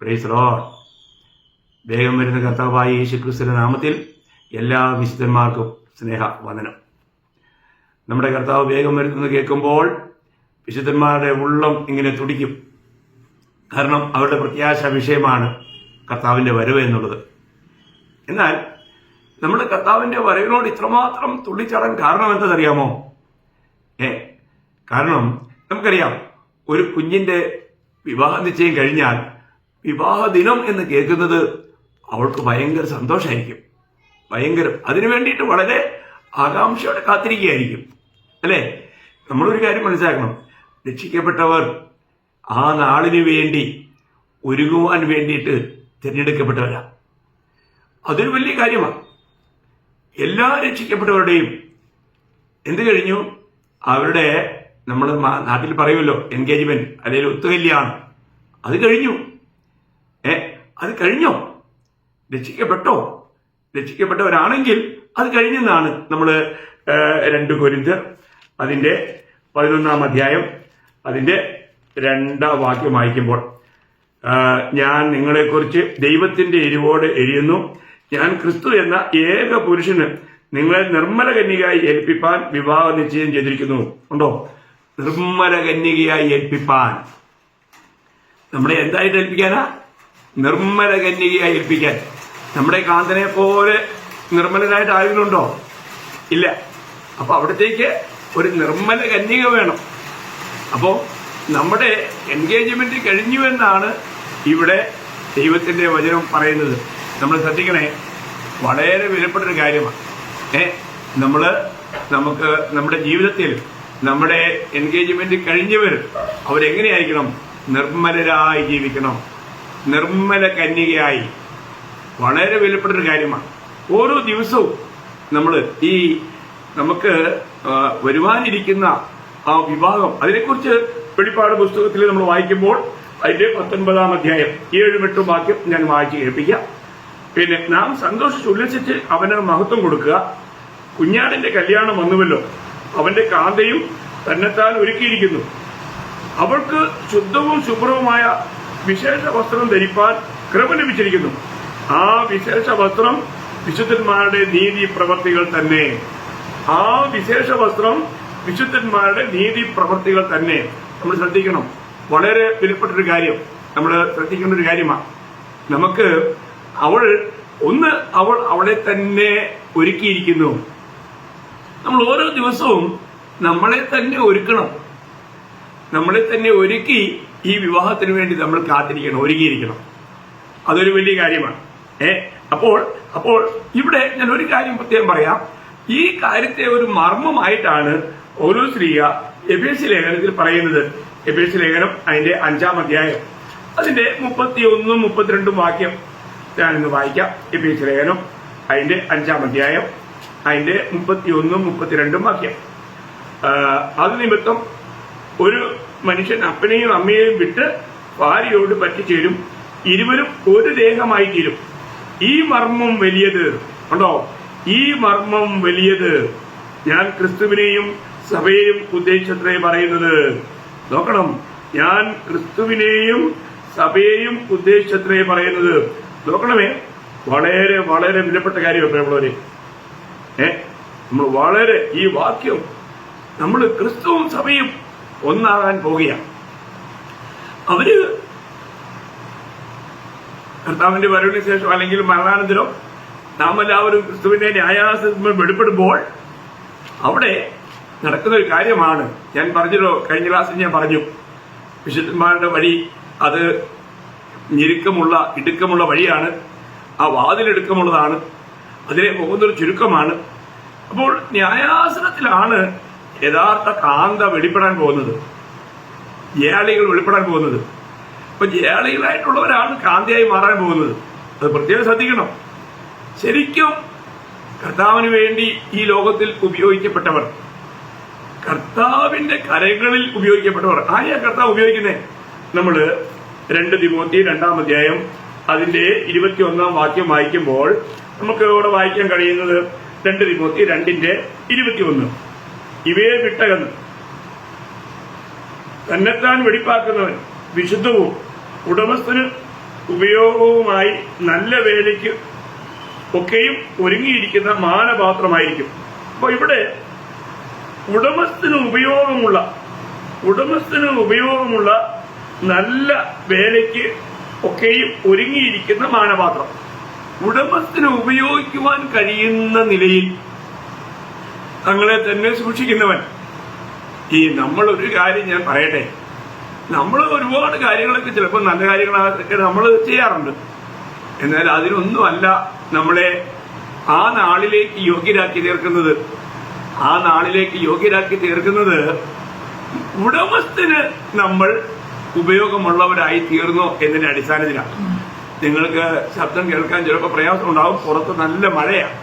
Praise Lord. വേഗം വരുന്ന കർത്താവായ യേശുക്രിസ്തുവിന്റെ നാമത്തിൽ എല്ലാ വിശുദ്ധന്മാർക്കും സ്നേഹ വന്ദനം. നമ്മുടെ കർത്താവ് വേഗം വരുന്നത് കേൾക്കുമ്പോൾ വിശുദ്ധന്മാരുടെ ഉള്ളം ഇങ്ങനെ തുടിക്കും. കാരണം അവരുടെ പ്രത്യാശ വിഷയമാണ് കർത്താവിന്റെ വരവ് എന്നുള്ളത്. എന്നാൽ നമ്മുടെ കർത്താവിന്റെ വരവിനോട് ഇത്രമാത്രം തുള്ളിച്ചാടാൻ കാരണം എന്താണെന്നറിയാമോ? കാരണം നമുക്കറിയാം, ഒരു കുഞ്ഞിന്റെ വിവാഹ നിശ്ചയം കഴിഞ്ഞാൽ വിവാഹ ദിനം എന്ന് കേൾക്കുന്നത് അവൾക്ക് ഭയങ്കര സന്തോഷമായിരിക്കും. അതിനു വേണ്ടിയിട്ട് വളരെ ആകാംക്ഷയോടെ കാത്തിരിക്കുകയായിരിക്കും, അല്ലേ? നമ്മളൊരു കാര്യം മനസ്സിലാക്കണം, രക്ഷിക്കപ്പെട്ടവർ ആ നാളിനു വേണ്ടി ഒരുങ്ങുവാൻ വേണ്ടിയിട്ട് തിരഞ്ഞെടുക്കപ്പെട്ടവരാണ്. അതൊരു വലിയ കാര്യമാണ്. എല്ലാ രക്ഷിക്കപ്പെട്ടവരുടെയും എന്ത് കഴിഞ്ഞു? അവരുടെ, നമ്മൾ നാട്ടിൽ പറയുമല്ലോ, എൻഗേജ്മെന്റ് അല്ലെങ്കിൽ ഒത്തുകല്യാണ്, അത് കഴിഞ്ഞു. അത് കഴിഞ്ഞോ? രക്ഷിക്കപ്പെട്ടവരാണെങ്കിൽ അത് കഴിഞ്ഞെന്നാണ് നമ്മൾ 2 കൊരിന്ത്യർ അതിന്റെ 11-ാം അധ്യായം അതിന്റെ 2-ാം വാക്യം വായിക്കുമ്പോൾ, ഞാൻ നിങ്ങളെക്കുറിച്ച് ദൈവത്തിന്റെ എരിവോട് എരിയുന്നു, ഞാൻ ക്രിസ്തു എന്ന ഏക പുരുഷന് നിങ്ങളെ നിർമ്മല കന്യകയായി ഏൽപ്പിപ്പാൻ വിവാഹ നിശ്ചയം ചെയ്തിരിക്കുന്നു. ഉണ്ടോ? നിർമ്മല കന്യകയായി ഏൽപ്പിപ്പാൻ. നമ്മളെ എന്തായിട്ട് ഏൽപ്പിക്കാനാ? നിർമ്മല കന്യകയായി ഏൽപ്പിക്കാൻ. നമ്മുടെ കാന്തനെ പോലെ നിർമ്മലനായിട്ട് ആയിരുന്നുണ്ടോ? ഇല്ല. അപ്പൊ അവിടത്തേക്ക് ഒരു നിർമ്മല കന്യക വേണം. അപ്പോ നമ്മുടെ എൻഗേജ്മെന്റ് കഴിഞ്ഞു എന്നാണ് ഇവിടെ ദൈവത്തിന്റെ വചനം പറയുന്നത്. നമ്മൾ ശ്രദ്ധിക്കണേ, വളരെ വിലപ്പെട്ടൊരു കാര്യമാണ്. നമ്മുടെ ജീവിതത്തിൽ നമ്മുടെ എൻഗേജ്മെന്റ് കഴിഞ്ഞവർ അവരെങ്ങനെയായിരിക്കണം? നിർമ്മലരായി ജീവിക്കണം, നിർമ്മല കന്യകയായി. വളരെ വിലപ്പെട്ടൊരു കാര്യമാണ്. ഓരോ ദിവസവും നമുക്ക് വരുവാനിരിക്കുന്ന ആ വിവാഹം, അതിനെക്കുറിച്ച് വെളിപ്പാട് പുസ്തകത്തിൽ നമ്മൾ വായിക്കുമ്പോൾ അതിന്റെ 19-ാം അധ്യായം 7-8 വാക്യം ഞാൻ വായിച്ച് കേൾപ്പിക്കാം. പിന്നെ, നാം സന്തോഷിച്ച് ഉല്ലസിച്ച് അവന് മഹത്വം കൊടുക്കുക. കുഞ്ഞാടിന്റെ കല്യാണം വന്നുവല്ലോ, അവന്റെ കാന്തയും തന്നെത്താൻ ഒരുക്കിയിരിക്കുന്നു. അവൾക്ക് ശുദ്ധവും ശുഭ്രവുമായ വിശേഷ വസ്ത്രം ധരിപ്പാൻ കൃപ ലഭിച്ചിരിക്കുന്നു. ആ വിശേഷ വസ്ത്രം വിശുദ്ധന്മാരുടെ നീതി പ്രവർത്തികൾ തന്നെ. ആ വിശേഷ വസ്ത്രം വിശുദ്ധന്മാരുടെ നീതി പ്രവർത്തികൾ തന്നെ. നമ്മൾ ശ്രദ്ധിക്കണം, വളരെ വിലപ്പെട്ടൊരു കാര്യം, നമ്മൾ ശ്രദ്ധിക്കേണ്ട ഒരു കാര്യമാണ്. അവൾ അവളെ തന്നെ ഒരുക്കിയിരിക്കുന്നു. നമ്മൾ ഓരോ ദിവസവും നമ്മളെ തന്നെ ഒരുക്കണം. നമ്മളെ തന്നെ ഒരുക്കി ഈ വിവാഹത്തിന് വേണ്ടി നമ്മൾ കാത്തിരിക്കണം, ഒരുങ്ങിയിരിക്കണം. അതൊരു വലിയ കാര്യമാണ്. അപ്പോൾ ഇവിടെ ഞാൻ ഒരു കാര്യം പ്രത്യേകം പറയാം. ഈ കാര്യത്തെ ഒരു മർമ്മമായിട്ടാണ് പൗലോസ് എഫേസ്യ ലേഖനത്തിൽ പറയുന്നത്. എഫേസ്യ ലേഖനം അതിന്റെ 5-ാം അധ്യായം അതിന്റെ 31-ഉം 32-ഉം വാക്യം ഞാനിന്ന് വായിക്കാം. എഫേസ്യ ലേഖനം അതിന്റെ 5-ാം അധ്യായം അതിന്റെ 31-ഉം 32-ഉം വാക്യം. അത് നിമിത്തം ഒരു മനുഷ്യൻ അപ്പനെയും അമ്മയെയും വിട്ട് ഭാര്യയോട് പറ്റിച്ചേരും, ഇരുവരും ഒരു ദേഹമായി തീരും. ഈ മർമ്മം വലിയത്. ഉണ്ടോ? ഈ മർമ്മം വലിയത്. ഞാൻ ക്രിസ്തുവിനെയും സഭയെയും ഉദ്ദേശിച്ചത്രേ പറയുന്നത്. നോക്കണം, ഞാൻ ക്രിസ്തുവിനെയും സഭയെയും ഉദ്ദേശിച്ചത്രേ പറയുന്നത്. നോക്കണമേ, വളരെ വളരെ വിലപ്പെട്ട കാര്യമൊക്കെ നമ്മളവരെ. നമ്മൾ വളരെ ഈ വാക്യം, നമ്മൾ ക്രിസ്തുവും സഭയും ഒന്നാകാൻ പോകുകയാണ്. അവര് കർത്താവിന്റെ വരവിന് ശേഷം അല്ലെങ്കിൽ മരണാനന്തരം നാം എല്ലാവരും ക്രിസ്തുവിന്റെ ന്യായാസനത്തിൽ വെളിപ്പെടുമ്പോൾ അവിടെ നടക്കുന്ന ഒരു കാര്യമാണ്. ഞാൻ പറഞ്ഞല്ലോ, കഴിഞ്ഞ ക്ലാസ്സിൽ ഞാൻ പറഞ്ഞു, വിശുദ്ധന്മാരുടെ വഴി അത് ഇടുക്കമുള്ള വഴിയാണ്. ആ വാതിലിടുക്കമുള്ളതാണ്. അതിലെ പോകുന്നൊരു ചുരുക്കമാണ്. അപ്പോൾ ന്യായാസനത്തിലാണ് യഥാർത്ഥ കാന്ത വെളിപ്പെടാൻ പോകുന്നത്, ജയാളികൾ വെളിപ്പെടാൻ പോകുന്നത്. അപ്പൊ ജയാളികളായിട്ടുള്ളവരാണ് കാന്തയായി മാറാൻ പോകുന്നത്. അത് പ്രത്യേകം ശ്രദ്ധിക്കണം. ശരിക്കും കർത്താവിന് വേണ്ടി ഈ ലോകത്തിൽ ഉപയോഗിക്കപ്പെട്ടവർ, കർത്താവിന്റെ കരങ്ങളിൽ ഉപയോഗിക്കപ്പെട്ടവർ, ആരെയാ കർത്താവ് ഉപയോഗിക്കുന്നേ? 2 തിമോത്തി 2-ാം അധ്യായം അതിന്റെ 21-ാം വാക്യം വായിക്കുമ്പോൾ നമുക്ക് ഇവിടെ വായിക്കാൻ കഴിയുന്നത് 2 തിമോത്തി 2-ന്റെ 21. ഇവയെ വിട്ടകന്ന് തന്നെത്താൻ വെടിപ്പാക്കുന്നവൻ വിശുദ്ധവും ഉടമസ്ഥന് ഉപയോഗവുമായി നല്ല വേലയ്ക്ക് ഒക്കെയും ഒരുങ്ങിയിരിക്കുന്ന മാനപാത്രമായിരിക്കും. അപ്പൊ ഇവിടെ ഉടമസ്ഥന് ഉപയോഗമുള്ള നല്ല വേലയ്ക്ക് ഒക്കെയും ഒരുങ്ങിയിരിക്കുന്ന മാനപാത്രം. ഉടമസ്ഥന് ഉപയോഗിക്കുവാൻ കഴിയുന്ന നിലയിൽ തങ്ങളെ തന്നെ സൂക്ഷിക്കുന്നവൻ. നമ്മളൊരു കാര്യം ഞാൻ പറയട്ടെ, നമ്മൾ ഒരുപാട് കാര്യങ്ങളൊക്കെ ചിലപ്പോൾ നല്ല കാര്യങ്ങളൊക്കെ നമ്മൾ ചെയ്യാറുണ്ട്. എന്നാൽ അതിനൊന്നുമല്ല നമ്മളെ ആ നാളിലേക്ക് യോഗ്യരാക്കി തീർക്കുന്നത്. ഉടമസ്ഥന് നമ്മൾ ഉപയോഗമുള്ളവരായി തീർന്നോ എന്നതിന്റെ അടിസ്ഥാനത്തിലാണ്. നിങ്ങൾക്ക് ശബ്ദം കേൾക്കാൻ ചിലപ്പോൾ പ്രയാസം ഉണ്ടാവും. പുറത്ത് നല്ല മഴയാണ്.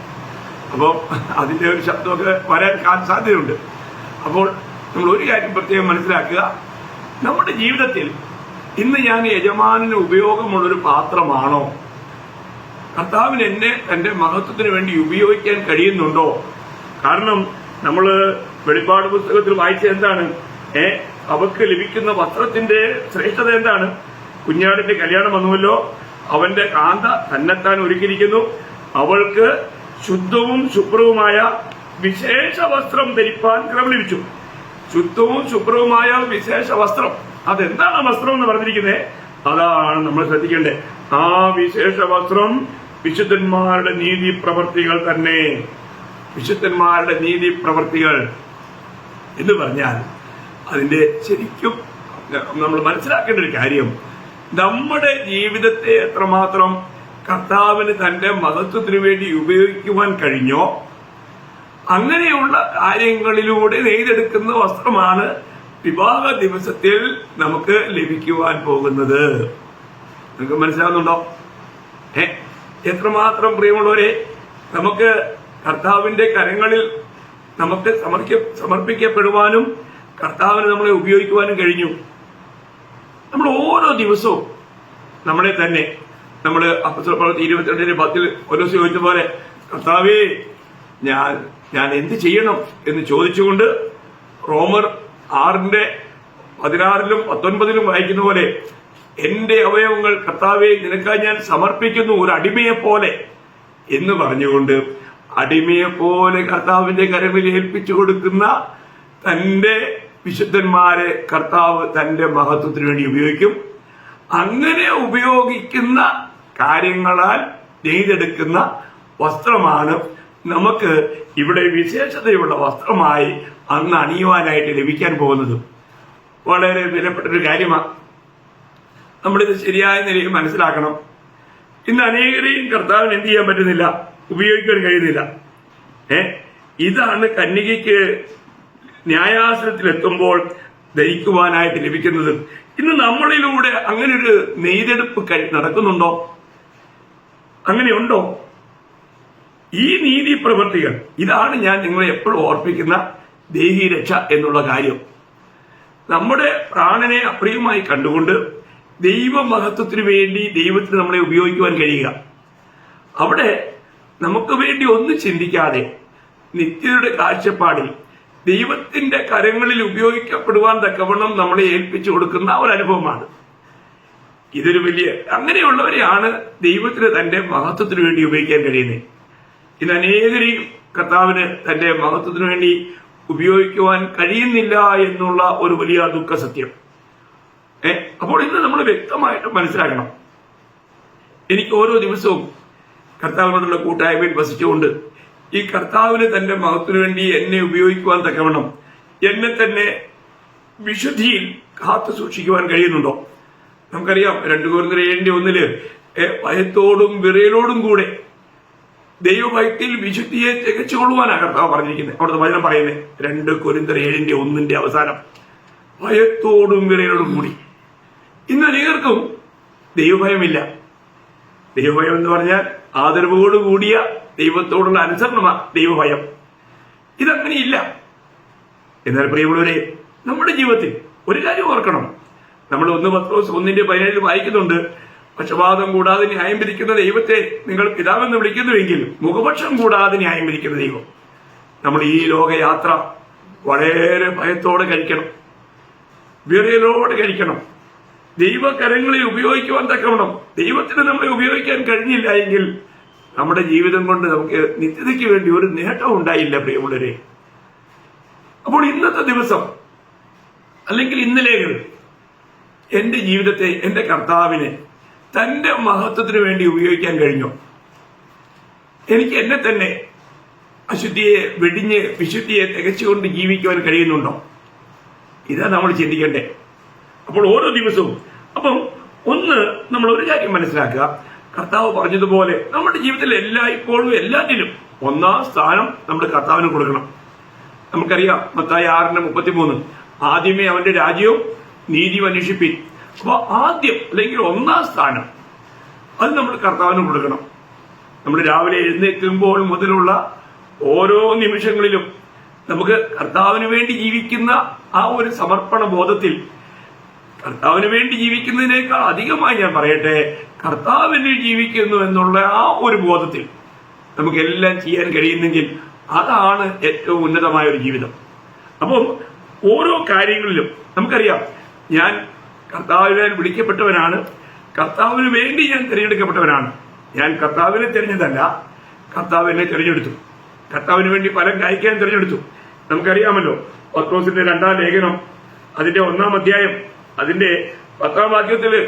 അപ്പോൾ അതിന്റെ ഒരു ശബ്ദമൊക്കെ വരാൻ സാധ്യതയുണ്ട്. അപ്പോൾ നമ്മൾ ഒരു കാര്യം പ്രത്യേകം മനസ്സിലാക്കുക. നമ്മുടെ ജീവിതത്തിൽ ഇന്ന് ഞാൻ യജമാനന് ഉപയോഗമുള്ളൊരു പാത്രമാണോ? കർത്താവിന് എന്നെ തന്റെ മഹത്വത്തിന് വേണ്ടി ഉപയോഗിക്കാൻ കഴിയുന്നുണ്ടോ? കാരണം നമ്മൾ വെളിപ്പാട് പുസ്തകത്തിൽ വായിച്ച എന്താണ്? അവർക്ക് ലഭിക്കുന്ന വസ്ത്രത്തിന്റെ ശ്രേഷ്ഠത എന്താണ്? കുഞ്ഞാടിന്റെ കല്യാണം വന്നുവല്ലോ, അവന്റെ കാന്ത തന്നെത്താൻ ഒരുക്കിയിരിക്കുന്നു, അവൾക്ക് ശുദ്ധവും ശുഭ്രവുമായ വിശേഷ വസ്ത്രം ധരിപ്പാൻ ക്രമം ലഭിച്ചു. ശുദ്ധവും ശുഭ്രവുമായ വിശേഷ വസ്ത്രം, അതെന്താണ് വസ്ത്രം എന്ന് പറഞ്ഞിരിക്കുന്നത്? അതാണ് നമ്മൾ ശ്രദ്ധിക്കേണ്ടത്. ആ വിശേഷ വസ്ത്രം വിശുദ്ധന്മാരുടെ നീതി പ്രവർത്തികൾ തന്നെ. വിശുദ്ധന്മാരുടെ നീതി പ്രവർത്തികൾ എന്ന് പറഞ്ഞാൽ അതിന്റെ ശരിക്കും നമ്മൾ മനസ്സിലാക്കേണ്ട ഒരു കാര്യം, നമ്മുടെ ജീവിതത്തെ എത്രമാത്രം കർത്താവിന് തന്റെ മഹത്വത്തിനു വേണ്ടി ഉപയോഗിക്കുവാൻ കഴിഞ്ഞോ അങ്ങനെയുള്ള കാര്യങ്ങളിലൂടെ നെയ്തെടുക്കുന്ന വസ്ത്രമാണ് വിവാഹ ദിവസത്തിൽ നമുക്ക് ലഭിക്കുവാൻ പോകുന്നത്. നിങ്ങൾക്ക് മനസ്സിലാവുന്നുണ്ടോ? എത്രമാത്രം പ്രിയമുള്ളവരെ, നമുക്ക് കർത്താവിന്റെ കരങ്ങളിൽ നമുക്ക് സമർപ്പിക്കപ്പെടുവാനും കർത്താവിന് നമ്മളെ ഉപയോഗിക്കുവാനും കഴിഞ്ഞു. നമ്മൾ ഓരോ ദിവസവും നമ്മളെ തന്നെ നമ്മൾ അപ്പോസ്തല പ്രവൃത്തി 22:10 ഓരോ ചോദിച്ച പോലെ, കർത്താവേ ഞാൻ എന്ത് ചെയ്യണം എന്ന് ചോദിച്ചുകൊണ്ട് റോമർ 6:16-19 വായിക്കുന്ന പോലെ, എന്റെ അവയവങ്ങൾ കർത്താവേ നിനക്കായി ഞാൻ സമർപ്പിക്കുന്നു ഒരു അടിമയെ പോലെ എന്ന് പറഞ്ഞുകൊണ്ട് അടിമയെ പോലെ കർത്താവിന്റെ കരങ്ങളിൽ ഏൽപ്പിച്ചു കൊടുക്കുന്ന തന്റെ വിശുദ്ധന്മാരെ കർത്താവ് തന്റെ മഹത്വത്തിന് വേണ്ടി ഉപയോഗിക്കും. അങ്ങനെ ഉപയോഗിക്കുന്ന കാര്യങ്ങളാൽ നെയ്തെടുക്കുന്ന വസ്ത്രമാണ് നമുക്ക് ഇവിടെ വിശേഷതയുള്ള വസ്ത്രമായി അന്ന് അണിയുവാനായിട്ട് ലഭിക്കാൻ പോകുന്നത്. വളരെ വിലപ്പെട്ടൊരു കാര്യമാണ്. നമ്മളിത് ശരിയായ നിലയിൽ മനസ്സിലാക്കണം. ഇന്ന് അനേകരെയും കർത്താവിന് എന്ത് ചെയ്യാൻ പറ്റുന്നില്ല, ഉപയോഗിക്കാൻ കഴിയുന്നില്ല. ഇതാണ് കന്യകയ്ക്ക് ന്യായാസനത്തിലെത്തുമ്പോൾ ധരിക്കുവാനായിട്ട് ലഭിക്കുന്നത്. ഇന്ന് നമ്മളിലൂടെ അങ്ങനെ ഒരു നെയ്തെടുപ്പ് നടക്കുന്നുണ്ടോ? അങ്ങനെയുണ്ടോ? ഈ നീതി പ്രവൃത്തികൾ, ഇതാണ് ഞാൻ നിങ്ങളെ എപ്പോഴും ഓർപ്പിക്കുന്ന ദേഹി രക്ഷ എന്നുള്ള കാര്യം. നമ്മുടെ പ്രാണനെ അപ്രിയമായി കണ്ടുകൊണ്ട് ദൈവ മഹത്വത്തിന് വേണ്ടി ദൈവത്തിന് നമ്മളെ ഉപയോഗിക്കുവാൻ കഴിയുക. അവിടെ നമുക്ക് വേണ്ടി ഒന്നും ചിന്തിക്കാതെ നിത്യതയുടെ കാഴ്ചപ്പാടിൽ ദൈവത്തിന്റെ കരങ്ങളിൽ ഉപയോഗിക്കപ്പെടുവാൻ തക്കവണ്ണം നമ്മളെ ഏൽപ്പിച്ചു കൊടുക്കുന്ന ഒരനുഭവമാണ്. ഇതൊരു വലിയ, അങ്ങനെയുള്ളവരെയാണ് ദൈവത്തിന് തന്റെ മഹത്വത്തിന് വേണ്ടി ഉപയോഗിക്കാൻ കഴിയുന്നത്. ഇന്ന് അനേകരെയും കർത്താവിന് തന്റെ മഹത്വത്തിന് വേണ്ടി ഉപയോഗിക്കുവാൻ കഴിയുന്നില്ല എന്നുള്ള ഒരു വലിയ ദുഃഖസത്യം. അപ്പോൾ ഇന്ന് നമ്മൾ വ്യക്തമായിട്ട് മനസ്സിലാക്കണം, എനിക്ക് ഓരോ ദിവസവും കർത്താവിനോടുള്ള കൂട്ടായ്മയിൽ വസിച്ചുകൊണ്ട് ഈ കർത്താവിന് തന്റെ മഹത്വത്തിന് വേണ്ടി എന്നെ ഉപയോഗിക്കുവാൻ തക്കവണ്ണം എന്നെ തന്നെ വിശുദ്ധിയിൽ കാത്തു സൂക്ഷിക്കുവാൻ കഴിയുന്നുണ്ടോ? നമുക്കറിയാം 2 കൊരിന്ത്യർ 7:1 ഭയത്തോടും വിറയലോടും കൂടെ ദൈവഭക്തിയിൽ വിശുദ്ധിയെ തികച്ചുകൊള്ളുവാനാണ് കർത്താവ് പറഞ്ഞിരിക്കുന്നത്. അവിടുത്തെ വചനം പറയുന്നത് 2 കൊരിന്ത്യർ 7:1 അവസാനം, ഭയത്തോടും വിറയലോടും കൂടി. ഇന്ന് അനേകർക്കും ദൈവഭയമില്ല. ദൈവഭയം എന്ന് പറഞ്ഞാൽ ആദരവോടുകൂടിയ ദൈവത്തോടുള്ള അനുസരണമാണ് ദൈവഭയം. ഇതങ്ങനെയില്ല. എന്നാൽ പ്രിയമുള്ളവരെ, നമ്മുടെ ജീവിതത്തിൽ ഒരു കാര്യം ഓർക്കണം. നമ്മൾ 1 പത്രോസ് 1:17 വായിക്കുന്നുണ്ട്, പക്ഷപാതം കൂടാതെ ന്യായം വിധിക്കുന്ന ദൈവത്തെ നിങ്ങൾ പിതാവെന്ന് വിളിക്കുന്നുവെങ്കിൽ മുഖപക്ഷം കൂടാതെ ന്യായം വിധിക്കുന്ന ദൈവം. നമ്മൾ ഈ ലോകയാത്ര വളരെ ഭയത്തോടെ കഴിക്കണം, വിറയലോടെ കഴിക്കണം. ദൈവകരങ്ങളെ ഉപയോഗിക്കുവാൻ തക്കവണ്ണം ദൈവത്തിന് നമ്മളെ ഉപയോഗിക്കാൻ കഴിഞ്ഞില്ല എങ്കിൽ നമ്മുടെ ജീവിതം കൊണ്ട് നമുക്ക് നിത്യതയ്ക്ക് വേണ്ടി ഒരു നേട്ടവും ഉണ്ടായില്ല പ്രിയമുള്ളവരെ. അപ്പോൾ ഇന്നത്തെ ദിവസം അല്ലെങ്കിൽ ഇന്നലേകൾ എന്റെ ജീവിതത്തെ എന്റെ കർത്താവിനെ തന്റെ മഹത്വത്തിന് വേണ്ടി ഉപയോഗിക്കാൻ കഴിഞ്ഞു. എനിക്ക് എന്നെ തന്നെ അശുദ്ധിയെ വെടിഞ്ഞ് വിശുദ്ധിയെ തികച്ചുകൊണ്ട് ജീവിക്കുവാൻ കഴിയുന്നുണ്ടോ? ഇതാ നമ്മൾ ചിന്തിക്കണ്ടേ. അപ്പോൾ ഓരോ ദിവസവും ഒന്ന് നമ്മൾ ഒരു കാര്യം മനസ്സിലാക്കുക, കർത്താവ് പറഞ്ഞതുപോലെ നമ്മുടെ ജീവിതത്തിൽ എല്ലായ്പ്പോഴും എല്ലാറ്റിലും ഒന്നാം സ്ഥാനം നമ്മുടെ കർത്താവിന് കൊടുക്കണം. നമുക്കറിയാം മത്തായി 6:33 ആദ്യമേ അവന്റെ രാജ്യവും നീതിയും അന്വേഷിപ്പിൻ. അപ്പൊ ആദ്യം അല്ലെങ്കിൽ ഒന്നാം സ്ഥാനം അത് നമ്മൾ കർത്താവിന് കൊടുക്കണം. നമ്മൾ രാവിലെ എഴുന്നേൽക്കുമ്പോൾ മുതലുള്ള ഓരോ നിമിഷങ്ങളിലും നമുക്ക് കർത്താവിന് വേണ്ടി ജീവിക്കുന്ന ആ ഒരു സമർപ്പണ ബോധത്തിൽ, കർത്താവിന് വേണ്ടി ജീവിക്കുന്നതിനേക്കാൾ അധികമായി ഞാൻ പറയട്ടെ, കർത്താവിന് ജീവിക്കുന്നു എന്നുള്ള ആ ഒരു ബോധത്തിൽ നമുക്ക് എല്ലാം ചെയ്യാൻ കഴിയുന്നെങ്കിൽ അതാണ് ഏറ്റവും ഉന്നതമായ ഒരു ജീവിതം. അപ്പം ഓരോ കാര്യങ്ങളിലും നമുക്കറിയാം, ഞാൻ കർത്താവിനാൽ വിളിക്കപ്പെട്ടവനാണ്, കർത്താവിന് വേണ്ടി ഞാൻ തിരഞ്ഞെടുക്കപ്പെട്ടവനാണ്. ഞാൻ കർത്താവിനെ തിരഞ്ഞതല്ല, കർത്താവ് എന്നെ തിരഞ്ഞെടുത്തു, കർത്താവിന് വേണ്ടി ഫലം കായ്ക്കാൻ തിരഞ്ഞെടുത്തു. നമുക്കറിയാമല്ലോ പത്രോസിന്റെ 2-ാം ലേഖനം അതിന്റെ 1-ാം അധ്യായം അതിന്റെ 10-ാം വാക്യത്തില്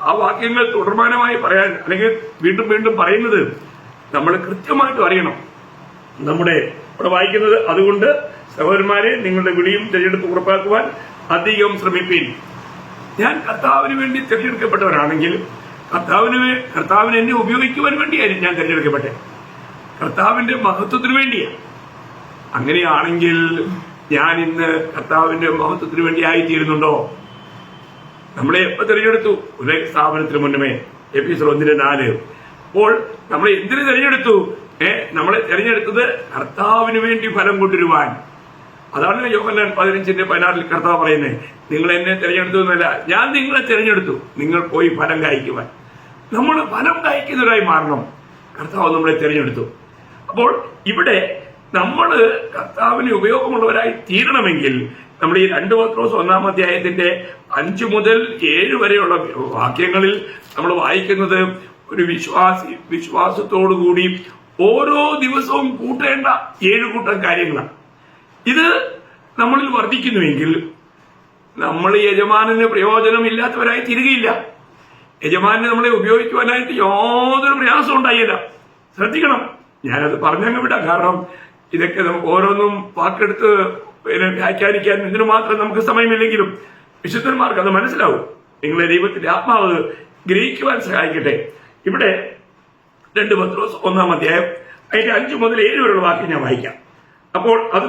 ആ വാക്യങ്ങൾ തുടർമാനമായി പറയാൻ അല്ലെങ്കിൽ വീണ്ടും വീണ്ടും പറയുന്നത് നമ്മൾ കൃത്യമായിട്ട് അറിയണം. നമ്മുടെ ഇവിടെ വായിക്കുന്നത്, അതുകൊണ്ട് സഹോദരന്മാരെ നിങ്ങളുടെ വിളിയും തിരഞ്ഞെടുപ്പ് ഉറപ്പാക്കുവാൻ അധികം ശ്രമിപ്പീൻ. ഞാൻ കർത്താവിന് വേണ്ടി തിരഞ്ഞെടുക്കപ്പെട്ടവരാണെങ്കിൽ കർത്താവിനെ എന്നെ ഉപയോഗിക്കുവാൻ വേണ്ടിയായിരുന്നു ഞാൻ തിരഞ്ഞെടുക്കപ്പെട്ടെ, കർത്താവിന്റെ മഹത്വത്തിന് വേണ്ടിയാണ്. അങ്ങനെയാണെങ്കിൽ ഞാൻ ഇന്ന് കർത്താവിന്റെ മഹത്വത്തിന് വേണ്ടി ആയിത്തീരുന്നുണ്ടോ? നമ്മളെ എപ്പോ തിരഞ്ഞെടുത്തു? ഒരു സ്ഥാപനത്തിന് മുന്നമേ, എഫെസ്യർ 1:4. അപ്പോൾ നമ്മളെ എന്തിനു തിരഞ്ഞെടുത്തു? നമ്മളെ തിരഞ്ഞെടുത്തത് കർത്താവിന് വേണ്ടി ഫലം കൊണ്ടുവരുവാൻ. അതാണ് യോഹന്നാൻ 15:16 കർത്താവ് പറയുന്നത്, നിങ്ങൾ എന്നെ തിരഞ്ഞെടുത്തു എന്നല്ല, ഞാൻ നിങ്ങളെ തിരഞ്ഞെടുത്തു, നിങ്ങൾ പോയി ഫലം കായ്ക്കുവാൻ. നമ്മൾ ഫലം കായ്ക്കുന്നവരായി മാറണം. കർത്താവ് നമ്മളെ തിരഞ്ഞെടുത്തു. അപ്പോൾ ഇവിടെ നമ്മൾ കർത്താവിന് ഉപയോഗമുള്ളവരായി തീരണമെങ്കിൽ നമ്മൾ ഈ 2 പത്രോസ് 1-ാം അധ്യായത്തിന്റെ 5 മുതൽ 7 വരെയുള്ള വാക്യങ്ങളിൽ നമ്മൾ വായിക്കുന്നത് ഒരു വിശ്വാസത്തോടുകൂടി ഓരോ ദിവസവും കൂട്ടേണ്ട 7 കൂട്ടം കാര്യങ്ങളാണ്. ഇത് നമ്മളിൽ വർദ്ധിക്കുന്നുവെങ്കിൽ നമ്മൾ യജമാനന് പ്രയോജനമില്ലാത്തവരായി തീരുകയില്ല. യജമാനെ നമ്മളെ ഉപയോഗിക്കുവാനായിട്ട് യാതൊരു പ്രയാസവും ഉണ്ടായില്ല. ശ്രദ്ധിക്കണം, ഞാനത് പറഞ്ഞങ്ങ് വിടാം. കാരണം ഇതൊക്കെ നമുക്ക് ഓരോന്നും വാക്കെടുത്ത് വ്യാഖ്യാനിക്കാൻ ഇതിനു മാത്രം നമുക്ക് സമയമില്ലെങ്കിലും വിശുദ്ധന്മാർക്ക് അത് മനസ്സിലാവും. നിങ്ങളെ ദൈവത്തിന്റെ ആത്മാവ് ഗ്രഹിക്കുവാൻ സഹായിക്കട്ടെ. ഇവിടെ 2 പത്രോസ് 1-ാം അധ്യായം അതിന്റെ 5 മുതൽ 7 വരെയുള്ള വാക്യം ഞാൻ വായിക്കാം. അപ്പോൾ അത്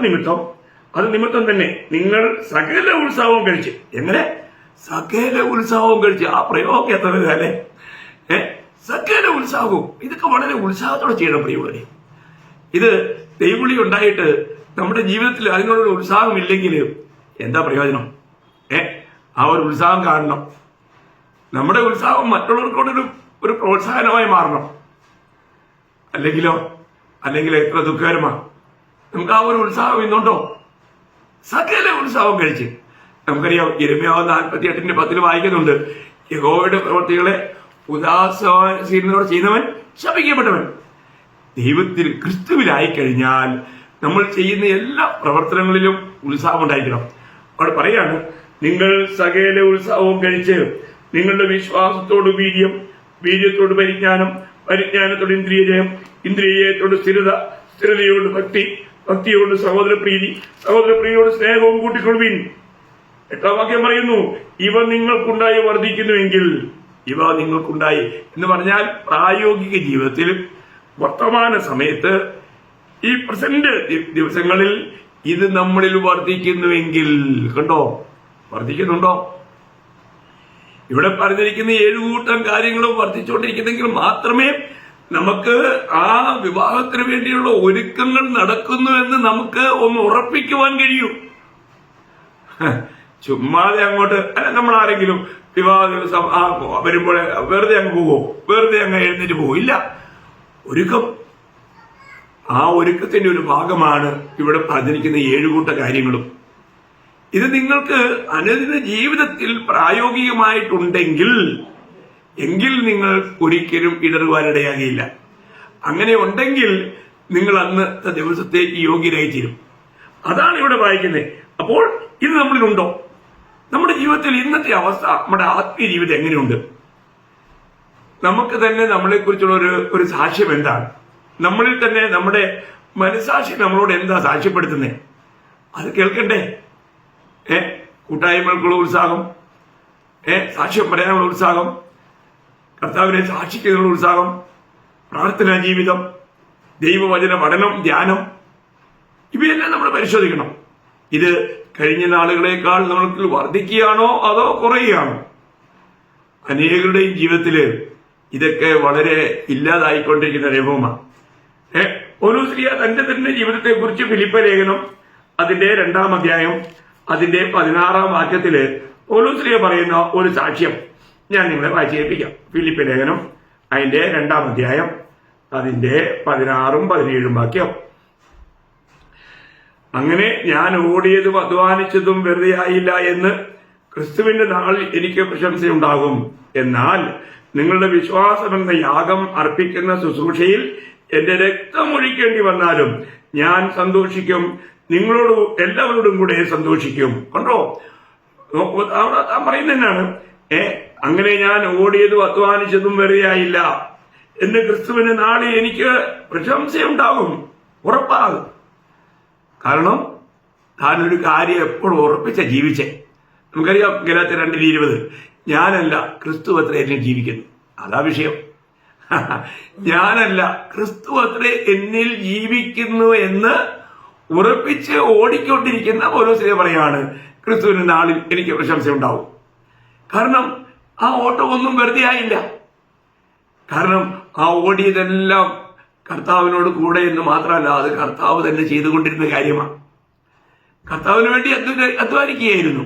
നിമിത്തം തന്നെ നിങ്ങൾ സകല ഉത്സവവും കഴിച്ച്, എങ്ങനെ സകല ഉത്സവവും കഴിച്ച്, ആ പ്രയോഗം എത്ര അല്ലേ? സകല ഉത്സാഹവും, ഇതൊക്കെ വളരെ ഉത്സാഹത്തോടെ ചെയ്യണം പ്രിയമുള്ളവരെ. ഇത് ദൈവവിളി ഉണ്ടായിട്ട് നമ്മുടെ ജീവിതത്തിൽ അതിനുള്ള ഉത്സാഹമില്ലെങ്കിൽ എന്താ പ്രയോജനം? ആ ഒരു ഉത്സാഹം കാണണം. നമ്മുടെ ഉത്സാഹം മറ്റുള്ളവർക്കൊരു പ്രോത്സാഹനമായി മാറണം. അല്ലെങ്കിൽ എത്ര ദുഃഖകരമാണ്. നമുക്ക് ആ ഒരു ഉത്സാഹം ഇന്നുണ്ടോ? സകല ഉത്സാഹം കഴിച്ച്, നമുക്കറിയാം യിരെമ്യാവ് 48:10 വായിക്കുന്നുണ്ട്, യഹോവയുടെ പ്രവൃത്തികളെ ഉദാസീനതയോടെ ചെയ്യുന്നവൻ ശപിക്കപ്പെട്ടവൻ. ദൈവത്തിൽ ക്രിസ്തുവിലായി കഴിഞ്ഞാൽ നമ്മൾ ചെയ്യുന്ന എല്ലാ പ്രവർത്തനങ്ങളിലും ഉത്സാഹം ഉണ്ടായിരിക്കണം. അവിടെ പറയാണ്, നിങ്ങൾ സകല ഉത്സാഹവും കഴിച്ച് നിങ്ങളുടെ വിശ്വാസത്തോട് വീര്യം, വീര്യത്തോട് പരിജ്ഞാനം, പരിജ്ഞാനത്തോട് ഇന്ദ്രിയജയം, ഇന്ദ്രിയജയത്തോട് സ്ഥിരത, സ്ഥിരതയോട് ഭക്തി, ഭക്തിയോട് സഹോദരപ്രീതി, സഹോദരപ്രീതിയോട് സ്നേഹവും കൂട്ടിക്കൊള്ളുവിൻ. 8-ാം വാക്യം പറയുന്നു, ഇവ നിങ്ങൾക്കുണ്ടായി വർദ്ധിക്കുന്നുവെങ്കിൽ, ഇവ നിങ്ങൾക്കുണ്ടായി എന്ന് പറഞ്ഞാൽ പ്രായോഗിക ജീവിതത്തിൽ വർത്തമാന സമയത്ത് ഈ പ്രസന്റ് ദിവസങ്ങളിൽ ഇത് നമ്മളിൽ വർദ്ധിക്കുന്നുവെങ്കിൽ, കണ്ടോ, വർദ്ധിക്കുന്നുണ്ടോ? ഇവിടെ പറഞ്ഞിരിക്കുന്ന 7 കൂട്ടം കാര്യങ്ങളും വർദ്ധിച്ചുകൊണ്ടിരിക്കുന്നെങ്കിൽ മാത്രമേ നമുക്ക് ആ വിവാഹത്തിന് വേണ്ടിയുള്ള ഒരുക്കങ്ങൾ നടക്കുന്നുവെന്ന് നമുക്ക് ഒന്ന് ഉറപ്പിക്കുവാൻ കഴിയൂ. ചുമ്മാതെ അങ്ങോട്ട് അല്ല, നമ്മൾ ആരെങ്കിലും വിവാഹ ദിവസം വരുമ്പോൾ വെറുതെ അങ്ങ് പോവോ? വെറുതെ അങ്ങ് എഴുന്നേറ്റ് പോവോ? ഇല്ല. ഒരുക്കം, ആ ഒരുക്കത്തിന്റെ ഒരു ഭാഗമാണ് ഇവിടെ പറഞ്ഞിരിക്കുന്ന 7 കൂട്ട കാര്യങ്ങളും. ഇത് നിങ്ങൾക്ക് അനുദിന ജീവിതത്തിൽ പ്രായോഗികമായിട്ടുണ്ടെങ്കിൽ എങ്കിൽ നിങ്ങൾ ഒരിക്കലും ഇടറുവാനിടയാകില്ല. അങ്ങനെ ഉണ്ടെങ്കിൽ നിങ്ങൾ അന്നത്തെ ദിവസത്തേക്ക് യോഗ്യരായി തീരും. അതാണ് ഇവിടെ വായിക്കുന്നത്. അപ്പോൾ ഇത് നമ്മളിലുണ്ടോ? നമ്മുടെ ജീവിതത്തിൽ ഇന്നത്തെ അവസ്ഥ, നമ്മുടെ ആത്മീയ ജീവിതം എങ്ങനെയുണ്ട്? നമുക്ക് തന്നെ നമ്മളെ കുറിച്ചുള്ള ഒരു സാക്ഷ്യം എന്താണ്? നമ്മളിൽ തന്നെ നമ്മുടെ മനസാക്ഷി നമ്മളോട് എന്താ സാക്ഷ്യപ്പെടുത്തുന്നത്? അത് കേൾക്കണ്ടേ? കൂട്ടായ്മകൾക്കുള്ള ഉത്സാഹം, സാക്ഷ്യം പറയാനുള്ള ഉത്സാഹം, കർത്താവിനെ സാക്ഷിക്കുന്നതിനുള്ള ഉത്സാഹം, പ്രാർത്ഥനാ ജീവിതം, ദൈവവചന പഠനം, ധ്യാനം, ഇവയെല്ലാം നമ്മൾ പരിശോധിക്കണം. ഇത് കഴിഞ്ഞ നാളുകളേക്കാൾ നമ്മൾക്ക് വർദ്ധിക്കുകയാണോ അതോ കുറയുകയാണോ? അനേകരുടെയും ജീവിതത്തില് ഇതൊക്കെ വളരെ ഇല്ലാതായിക്കൊണ്ടിരിക്കുന്ന അനുഭവമാണ്. പൗലോസ് തന്റെ തന്നെ ജീവിതത്തെ കുറിച്ച് ഫിലിപ്പ ലേഖനം അതിന്റെ 2-ാം അധ്യായം അതിന്റെ 16-ാം വാക്യത്തില് പൗലോസ് പറയുന്ന ഒരു സാക്ഷ്യം ഞാൻ നിങ്ങളെ വായിച്ചു കേൾപ്പിക്കാം. ഫിലിപ്പ ലേഖനം അതിന്റെ 2-ാം അധ്യായം അതിന്റെ 16-ഉം 17-ഉം വാക്യം. അങ്ങനെ ഞാൻ ഓടിയതും അധ്വാനിച്ചതും വെറുതെ ആയില്ല എന്ന് ക്രിസ്തുവിന്റെ നാളിൽ എനിക്ക് പ്രശംസയുണ്ടാകും. എന്നാൽ നിങ്ങളുടെ വിശ്വാസമെന്ന യാഗം അർപ്പിക്കുന്ന ശുശ്രൂഷയിൽ എന്റെ രക്തം ഒഴിക്കേണ്ടി വന്നാലും ഞാൻ സന്തോഷിക്കും, നിങ്ങളോട് എല്ലാവരോടും കൂടെ സന്തോഷിക്കും. കണ്ടോ, താൻ പറയുന്നത് എന്നാണ്? അങ്ങനെ ഞാൻ ഓടിയതും അധ്വാനിച്ചതും വെറുതെയായില്ല എന്ന് ക്രിസ്തുവിന്റെ നാളിൽ എനിക്ക് പ്രശംസയുണ്ടാകും, ഉറപ്പാകും. കാരണം താൻ ഒരു കാര്യം എപ്പോഴും ഉറപ്പിച്ച ജീവിച്ചേ. നമുക്കറിയാം ഗലാത്യർ 2:20, ഞാനല്ല ക്രിസ്തു അത്ര എന്നിൽ ജീവിക്കുന്നു. അതാ വിഷയം. ഞാനല്ല ക്രിസ്തു അത്ര എന്നിൽ ജീവിക്കുന്നു എന്ന് ഉറപ്പിച്ച് ഓടിക്കൊണ്ടിരിക്കുന്ന പൗലോസ് പറയാണ്, ക്രിസ്തുവിന്റെ നാളിൽ എനിക്ക് പ്രശംസയുണ്ടാവും. കാരണം ആ ഓട്ടം ഒന്നും വെറുതെ ആയില്ല. കാരണം ആ ഓടിയതെല്ലാം കർത്താവിനോട് കൂടെ എന്ന് മാത്രമല്ല, അത് കർത്താവ് തന്നെ ചെയ്തുകൊണ്ടിരുന്ന കാര്യമാണ്. കർത്താവിന് വേണ്ടി അധ്വാനിക്കുകയായിരുന്നു.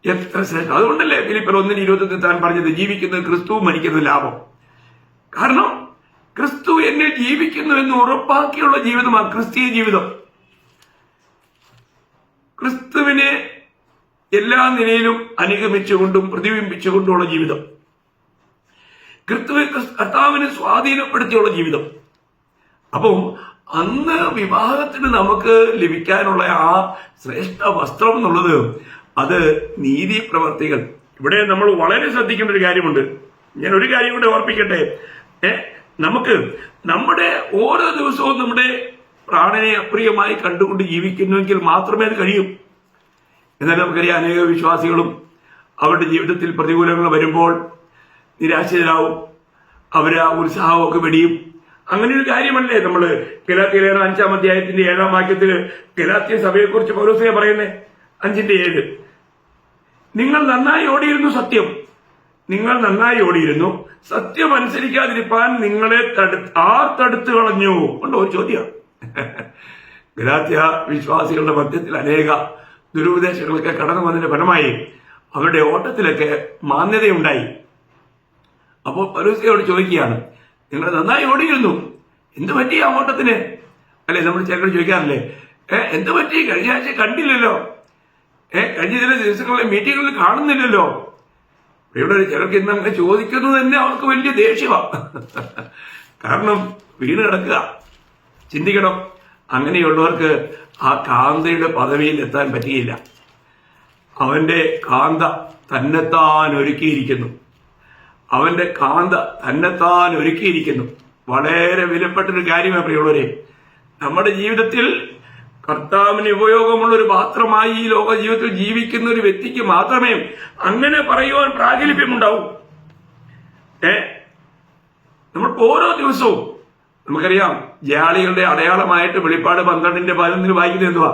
എത്ര ശ്രേഷ്ഠം! അതുകൊണ്ടല്ലേ ഫിലിപ്പിയർ 1:20 താൻ പറഞ്ഞത്, ജീവിക്കുന്നത് ക്രിസ്തു, മരിക്കുന്നത് ലാഭം. കാരണം ക്രിസ്തു എന്നിൽ ജീവിക്കുന്നു എന്ന് ഉറപ്പാക്കിയുള്ള ജീവിതമാണ് ക്രിസ്തീയ ജീവിതം. ക്രിസ്തുവിനെ എല്ലാ നിലയിലും അനുഗമിച്ചുകൊണ്ടും പ്രതിബിംബിച്ചുകൊണ്ടുള്ള ജീവിതം, കർത്താവിനെ സ്വാധീനപ്പെടുത്തിയുള്ള ജീവിതം. അപ്പം അന്ന് വിവാഹത്തിന് നമുക്ക് ലഭിക്കാനുള്ള ആ ശ്രേഷ്ഠ വസ്ത്രം എന്നുള്ളത് അത് നീതി പ്രവർത്തികൾ. ഇവിടെ നമ്മൾ വളരെ ശ്രദ്ധിക്കേണ്ട ഒരു കാര്യമുണ്ട്. ഞാൻ ഒരു കാര്യം കൂടെ ഓർപ്പിക്കട്ടെ. നമുക്ക് നമ്മുടെ ഓരോ ദിവസവും നമ്മുടെ പ്രാണനെ അപ്രിയമായി കണ്ടുകൊണ്ട് ജീവിക്കുന്നുവെങ്കിൽ മാത്രമേ അത് കഴിയൂ. എന്നാൽ നമുക്കറിയാം, അനേക വിശ്വാസികളും അവരുടെ ജീവിതത്തിൽ പ്രതികൂലങ്ങൾ വരുമ്പോൾ നിരാശരാവും, അവര് ഉത്സാഹമൊക്കെ വെടിയും. അങ്ങനെ ഒരു കാര്യമല്ലേ നമ്മൾ ഗലാത്യ ലേഖനം 5-ാം അധ്യായത്തിന്റെ 7-ാം വാക്യത്തില് ഗലാത്യ സഭയെക്കുറിച്ച് പൗലോസ് പറയുന്നത് 5:7, നിങ്ങൾ നന്നായി ഓടിയിരുന്നു സത്യം, നിങ്ങൾ നന്നായി ഓടിയിരുന്നു സത്യം അനുസരിക്കാതിരിപ്പാൻ നിങ്ങളെ തടുത്തു കളഞ്ഞു. കൊണ്ട് ഒരു ചോദ്യം. ഗലാത്യ വിശ്വാസികളുടെ മധ്യത്തിൽ അനേക ദുരുപദേശങ്ങളൊക്കെ കടന്നു വന്നതിന്റെ ഫലമായി അവരുടെ ഓട്ടത്തിലൊക്കെ മാന്യതയുണ്ടായി. അപ്പോൾ പൗലോസയോട് ചോദിക്കുകയാണ്, നിങ്ങൾ നന്നായി ഓടിയിരുന്നു, എന്ത് പറ്റി ആ ഓട്ടത്തിന്? അല്ലെ, നമ്മൾ ചിലർ ചോദിക്കാറില്ലേ, എന്ത് പറ്റി, കഴിഞ്ഞ ആഴ്ച കണ്ടില്ലല്ലോ, കഴിഞ്ഞ ചില ദിവസങ്ങളിലെ മീറ്റിങ്ങുകളിൽ കാണുന്നില്ലല്ലോ. ഇവിടെ ചിലർക്ക് ഇന്ന് അങ്ങനെ ചോദിക്കുന്നത് തന്നെ അവർക്ക് വലിയ ദേഷ്യമാണ്. കാരണം വീണ് കിടക്കുക. ചിന്തിക്കണം, അങ്ങനെയുള്ളവർക്ക് ആ കാന്തയുടെ പദവിയിൽ എത്താൻ പറ്റിയില്ല. അവന്റെ കാന്ത തന്നെത്താൻ ഒരുക്കിയിരിക്കുന്നു. അവന്റെ കാന്ത തന്നെത്താൻ ഒരുക്കിയിരിക്കുന്നു. വളരെ വിലപ്പെട്ടൊരു കാര്യമാണ് പ്രിയമുള്ളവരെ. നമ്മുടെ ജീവിതത്തിൽ കർത്താവിന് ഉപയോഗമുള്ള ഒരു പാത്രമായി ഈ ലോക ജീവിതത്തിൽ ജീവിക്കുന്ന ഒരു വ്യക്തിക്ക് മാത്രമേ അങ്ങനെ പറയുവാൻ പ്രാഗൽഭ്യമുണ്ടാവൂ. നമ്മൾ ഓരോ ദിവസവും നമുക്കറിയാം, ജയാളികളുടെ അടയാളമായിട്ട് വെളിപ്പാട് 12:11 വായിക്കുന്നത് എന്തുവാ?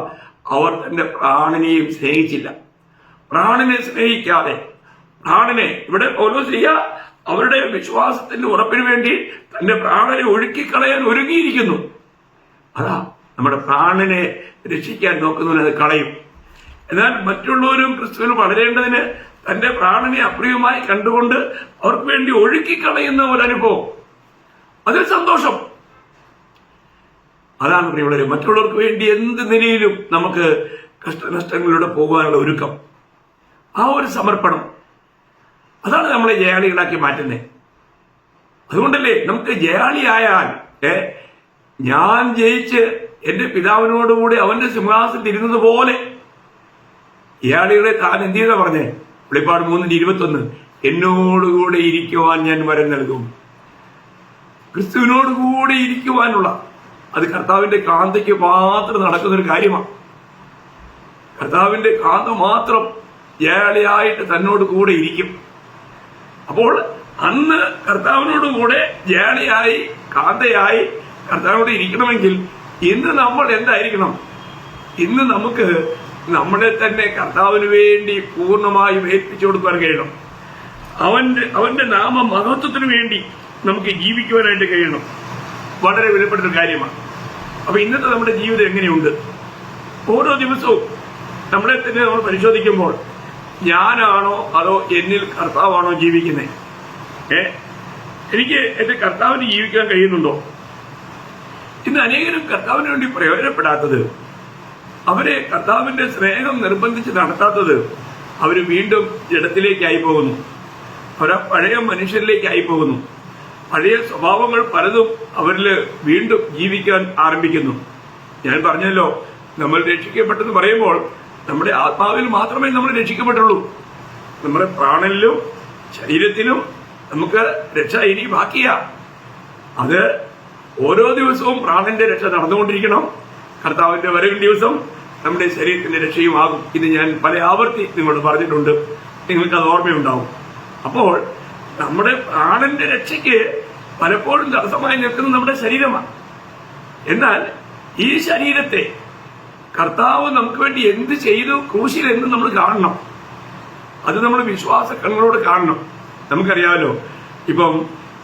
അവർ തന്റെ പ്രാണനെയും സ്നേഹിച്ചില്ല. പ്രാണനെ സ്നേഹിക്കാതെ, പ്രാണനെ ഇവിടെ പൗലോസ് അവരുടെ വിശ്വാസത്തിന്റെ ഉറപ്പിന് വേണ്ടി തന്റെ പ്രാണനെ ഒഴുക്കിക്കളയാൻ ഒരുങ്ങിയിരിക്കുന്നു. അതാ നമ്മുടെ പ്രാണനെ രക്ഷിക്കാൻ നോക്കുന്നവനത് കളയും. എന്നാൽ മറ്റുള്ളവരും ക്രിസ്തുവിൽ വളരേണ്ടതിന് തന്റെ പ്രാണനെ അപ്രിയമായി കണ്ടുകൊണ്ട് അവർക്ക് വേണ്ടി ഒഴുക്കിക്കളയുന്ന ഒരനുഭവം, അതിൽ സന്തോഷം. അതാണ് പ്രിയമുള്ളവരെ, മറ്റുള്ളവർക്ക് വേണ്ടി എന്ത് നിലയിലും നമുക്ക് കഷ്ടനഷ്ടങ്ങളിലൂടെ പോകുവാനുള്ള ഒരുക്കം, ആ ഒരു സമർപ്പണം, അതാണ് നമ്മളെ ജയാളികളാക്കി മാറ്റുന്നത്. അതുകൊണ്ടല്ലേ നമുക്ക് ജയാളിയായാൽ ഞാൻ ജയിച്ച് എന്റെ പിതാവിനോടുകൂടി അവന്റെ സിംഹാസനത്തിൽ ഇരുന്നത് പോലെ ജയാളികളെ താൻ എന്ത് ചെയ്താ പറഞ്ഞേ? വെളിപ്പാട് 3:21, എന്നോടുകൂടെ ഇരിക്കുവാൻ ഞാൻ വരം നൽകും. ക്രിസ്തുവിനോടുകൂടി ഇരിക്കുവാനുള്ള, അത് കർത്താവിന്റെ കാന്തയ്ക്ക് മാത്രം നടക്കുന്നൊരു കാര്യമാണ്. കർത്താവിന്റെ കാന്ത മാത്രം ജയാളിയായിട്ട് തന്നോട് കൂടെ ഇരിക്കും. അപ്പോൾ അന്ന് കർത്താവിനോട് കൂടെ ജയാളിയായി കാന്തയായി കർത്താവിനോട് ഇരിക്കണമെങ്കിൽ ഇന്ന് നമ്മൾ എന്തായിരിക്കണം? ഇന്ന് നമുക്ക് നമ്മളെ തന്നെ കർത്താവിന് വേണ്ടി പൂർണ്ണമായും ഏൽപ്പിച്ചു കൊടുക്കാൻ കഴിയണം. അവന്റെ നാമ മഹത്വത്തിന് വേണ്ടി നമുക്ക് ജീവിക്കുവാനായിട്ട് കഴിയണം. വളരെ വിലപ്പെട്ടൊരു കാര്യമാണ്. അപ്പൊ ഇന്നത്തെ നമ്മുടെ ജീവിതം എങ്ങനെയുണ്ട്? ഓരോ ദിവസവും നമ്മളെ തന്നെ നമ്മൾ പരിശോധിക്കുമ്പോൾ ഞാനാണോ അതോ എന്നിൽ കർത്താവാണോ ജീവിക്കുന്നത്? എനിക്ക് എന്റെ കർത്താവിന് ജീവിക്കാൻ കഴിയുന്നുണ്ടോ? ഇന്ന് അനേകരും കർത്താവിന് വേണ്ടി പ്രയോജനപ്പെടാത്തത്, അവരെ കർത്താവിന്റെ സ്നേഹം നിർബന്ധിച്ച് നടത്താത്തത്, അവര് വീണ്ടും ജഡത്തിലേക്കായി പോകുന്നു. അവരാ പഴയ മനുഷ്യരിലേക്കായി പോകുന്നു. പഴയ സ്വഭാവങ്ങൾ പലതും അവരിൽ വീണ്ടും ജീവിക്കാൻ ആരംഭിക്കുന്നു. ഞാൻ പറഞ്ഞല്ലോ, നമ്മൾ രക്ഷിക്കപ്പെട്ടെന്ന് പറയുമ്പോൾ നമ്മുടെ ആത്മാവിൽ മാത്രമേ നമ്മൾ രക്ഷിക്കപ്പെട്ടുള്ളൂ. നമ്മുടെ പ്രാണനിലും ശരീരത്തിലും നമുക്ക് രക്ഷ ഇനി ബാക്കിയാ. അത് ഓരോ ദിവസവും പ്രാണന്റെ രക്ഷ നടന്നുകൊണ്ടിരിക്കണം. കർത്താവിന്റെ വരും ദിവസം നമ്മുടെ ശരീരത്തിന്റെ രക്ഷയുമാകും. ഇത് ഞാൻ പല ആവർത്തി നിങ്ങളോട് പറഞ്ഞിട്ടുണ്ട്, നിങ്ങൾക്ക് അത് ഓർമ്മയുണ്ടാവും. അപ്പോൾ നമ്മുടെ പ്രാണന്റെ രക്ഷയ്ക്ക് പലപ്പോഴും തടസ്സമായി നിൽക്കുന്നത് നമ്മുടെ ശരീരമാണ്. എന്നാൽ ഈ ശരീരത്തെ കർത്താവ് നമുക്ക് വേണ്ടി എന്ത് ചെയ്തു ക്രൂശിൽ എന്ന് നമ്മൾ കാണണം. അത് നമ്മൾ വിശ്വാസ കണ്ണുകളോട് കാണണം. നമുക്കറിയാമല്ലോ, ഇപ്പം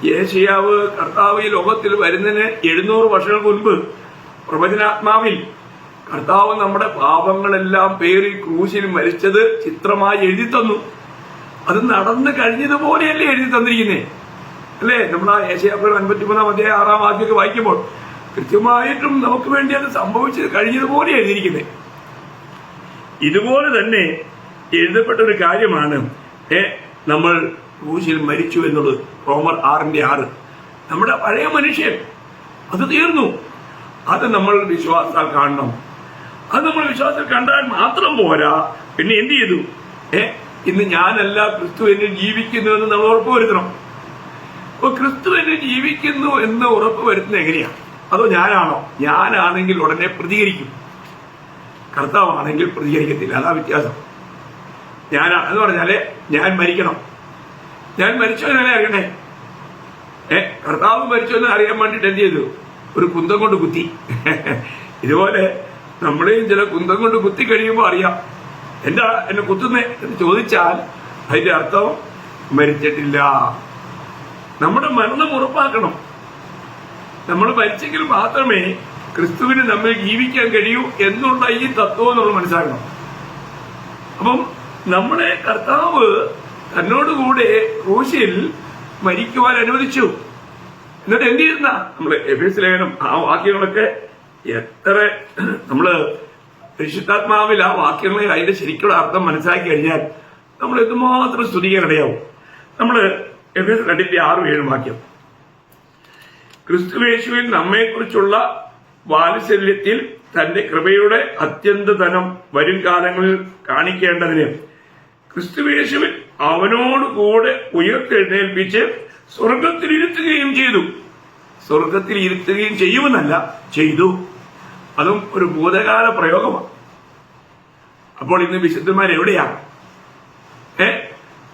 യേശയ്യാവ് കർത്താവ് ഈ ലോകത്തിൽ വരുന്നതിന് 700 വർഷങ്ങൾക്ക് മുൻപ് പ്രവചനാത്മാവിൽ കർത്താവ് നമ്മുടെ പാപങ്ങളെല്ലാം പേറി ക്രൂശിൽ മരിച്ചത് ചിത്രമായി എഴുതി തന്നു. അത് നടന്നു കഴിഞ്ഞതുപോലെയല്ലേ എഴുതി തന്നിരിക്കുന്നേ, അല്ലേ? നമ്മൾ ആ യേശയ്യാവ് 53-ാം അധ്യായം 6-ാം വാക്യമൊക്കെ വായിക്കുമ്പോൾ കൃത്യമായിട്ടും നമുക്ക് വേണ്ടി അത് സംഭവിച്ചത് കഴിഞ്ഞതുപോലെ എഴുതിയിരിക്കുന്നത്. ഇതുപോലെ തന്നെ എഴുതപ്പെട്ട ഒരു കാര്യമാണ് നമ്മൾ ക്രൂശിൽ മരിച്ചു എന്നുള്ളത്. റോമർ 6:6. നമ്മുടെ പഴയ മനുഷ്യൻ അത് തീർന്നു. അത് നമ്മൾ വിശ്വാസത്താൽ കാണണം. അത് നമ്മൾ വിശ്വാസത്തിൽ കണ്ടാൽ മാത്രം പോരാ, പിന്നെ എന്ത് ചെയ്തു? ഇന്ന് ഞാനല്ല, ക്രിസ്തു എന്നിൽ ജീവിക്കുന്നു എന്ന് നമ്മൾ ഉറപ്പുവരുത്തണം. അപ്പൊ ക്രിസ്തു എന്നിൽ ജീവിക്കുന്നു എന്ന് ഉറപ്പ് വരുത്തുന്നത് എങ്ങനെയാണ്? അതോ ഞാനാണോ? ഞാനാണെങ്കിൽ ഉടനെ പ്രതികരിക്കും, കർത്താവാണെങ്കിൽ പ്രതികരിക്കത്തില്ല. അതാ വ്യത്യാസം. എന്ന് പറഞ്ഞാല് ഞാൻ മരിക്കണം. ഞാൻ മരിച്ചോ എന്നെ അറിയണേ? കർത്താവ് മരിച്ചോ എന്ന് അറിയാൻ വേണ്ടിട്ട് എന്ത് ചെയ്തു? ഒരു കുന്തം കൊണ്ട് കുത്തി. ഇതുപോലെ നമ്മളെയും ചില കുന്തം കൊണ്ട് കുത്തി കഴിയുമ്പോൾ അറിയാം. എന്താ എന്നെ കുത്തുന്നേ എന്ന് ചോദിച്ചാൽ അതിന്റെ അർത്ഥം മരിച്ചിട്ടില്ല. നമ്മുടെ മരണം ഉറപ്പാക്കണം. നമ്മൾ മരിച്ചെങ്കിൽ മാത്രമേ ക്രിസ്തുവിന് നമ്മെ ജീവിക്കാൻ കഴിയൂ എന്നുള്ള ഈ തത്വം നമ്മൾ മനസ്സിലാക്കണം. അപ്പം നമ്മുടെ കർത്താവ് തന്നോടുകൂടെ ക്രൂശിൽ മരിക്കുവാൻ അനുവദിച്ചു. എന്നിട്ട് എന്ത് ചെയ്യുന്ന നമ്മള് എഫേസ്യ ലേഖനം ആ വാക്യങ്ങളൊക്കെ എത്ര നമ്മള് പരിശുദ്ധാത്മാവിൽ ആ വാക്യങ്ങളെ അതിന്റെ ശരിക്കുള്ള അർത്ഥം മനസ്സിലാക്കി കഴിഞ്ഞാൽ നമ്മൾ എന്തുമാത്രം സ്തുതിക്കാനിടയാവും. നമ്മള് എഫേസ്യ 2:6-7 വാക്യം, ക്രിസ്തുയേശുവിൽ നമ്മെക്കുറിച്ചുള്ള വാത്സല്യത്തിൽ തന്റെ കൃപയുടെ അത്യന്തധനം വരും കാലങ്ങളിൽ കാണിക്കേണ്ടതിന് ക്രിസ്തുയേശുവിൽ അവനോടുകൂടെ ഉയർത്തെഴുന്നേൽപ്പിച്ച് സ്വർഗത്തിൽ ഇരുത്തുകയും ചെയ്തു. സ്വർഗത്തിൽ ഇരുത്തുകയും ചെയ്യുമെന്നല്ല, ചെയ്തു. അതും ഒരു ഭൂതകാല പ്രയോഗമാണ്. അപ്പോൾ ഇന്ന് വിശുദ്ധന്മാരെവിടെയാ?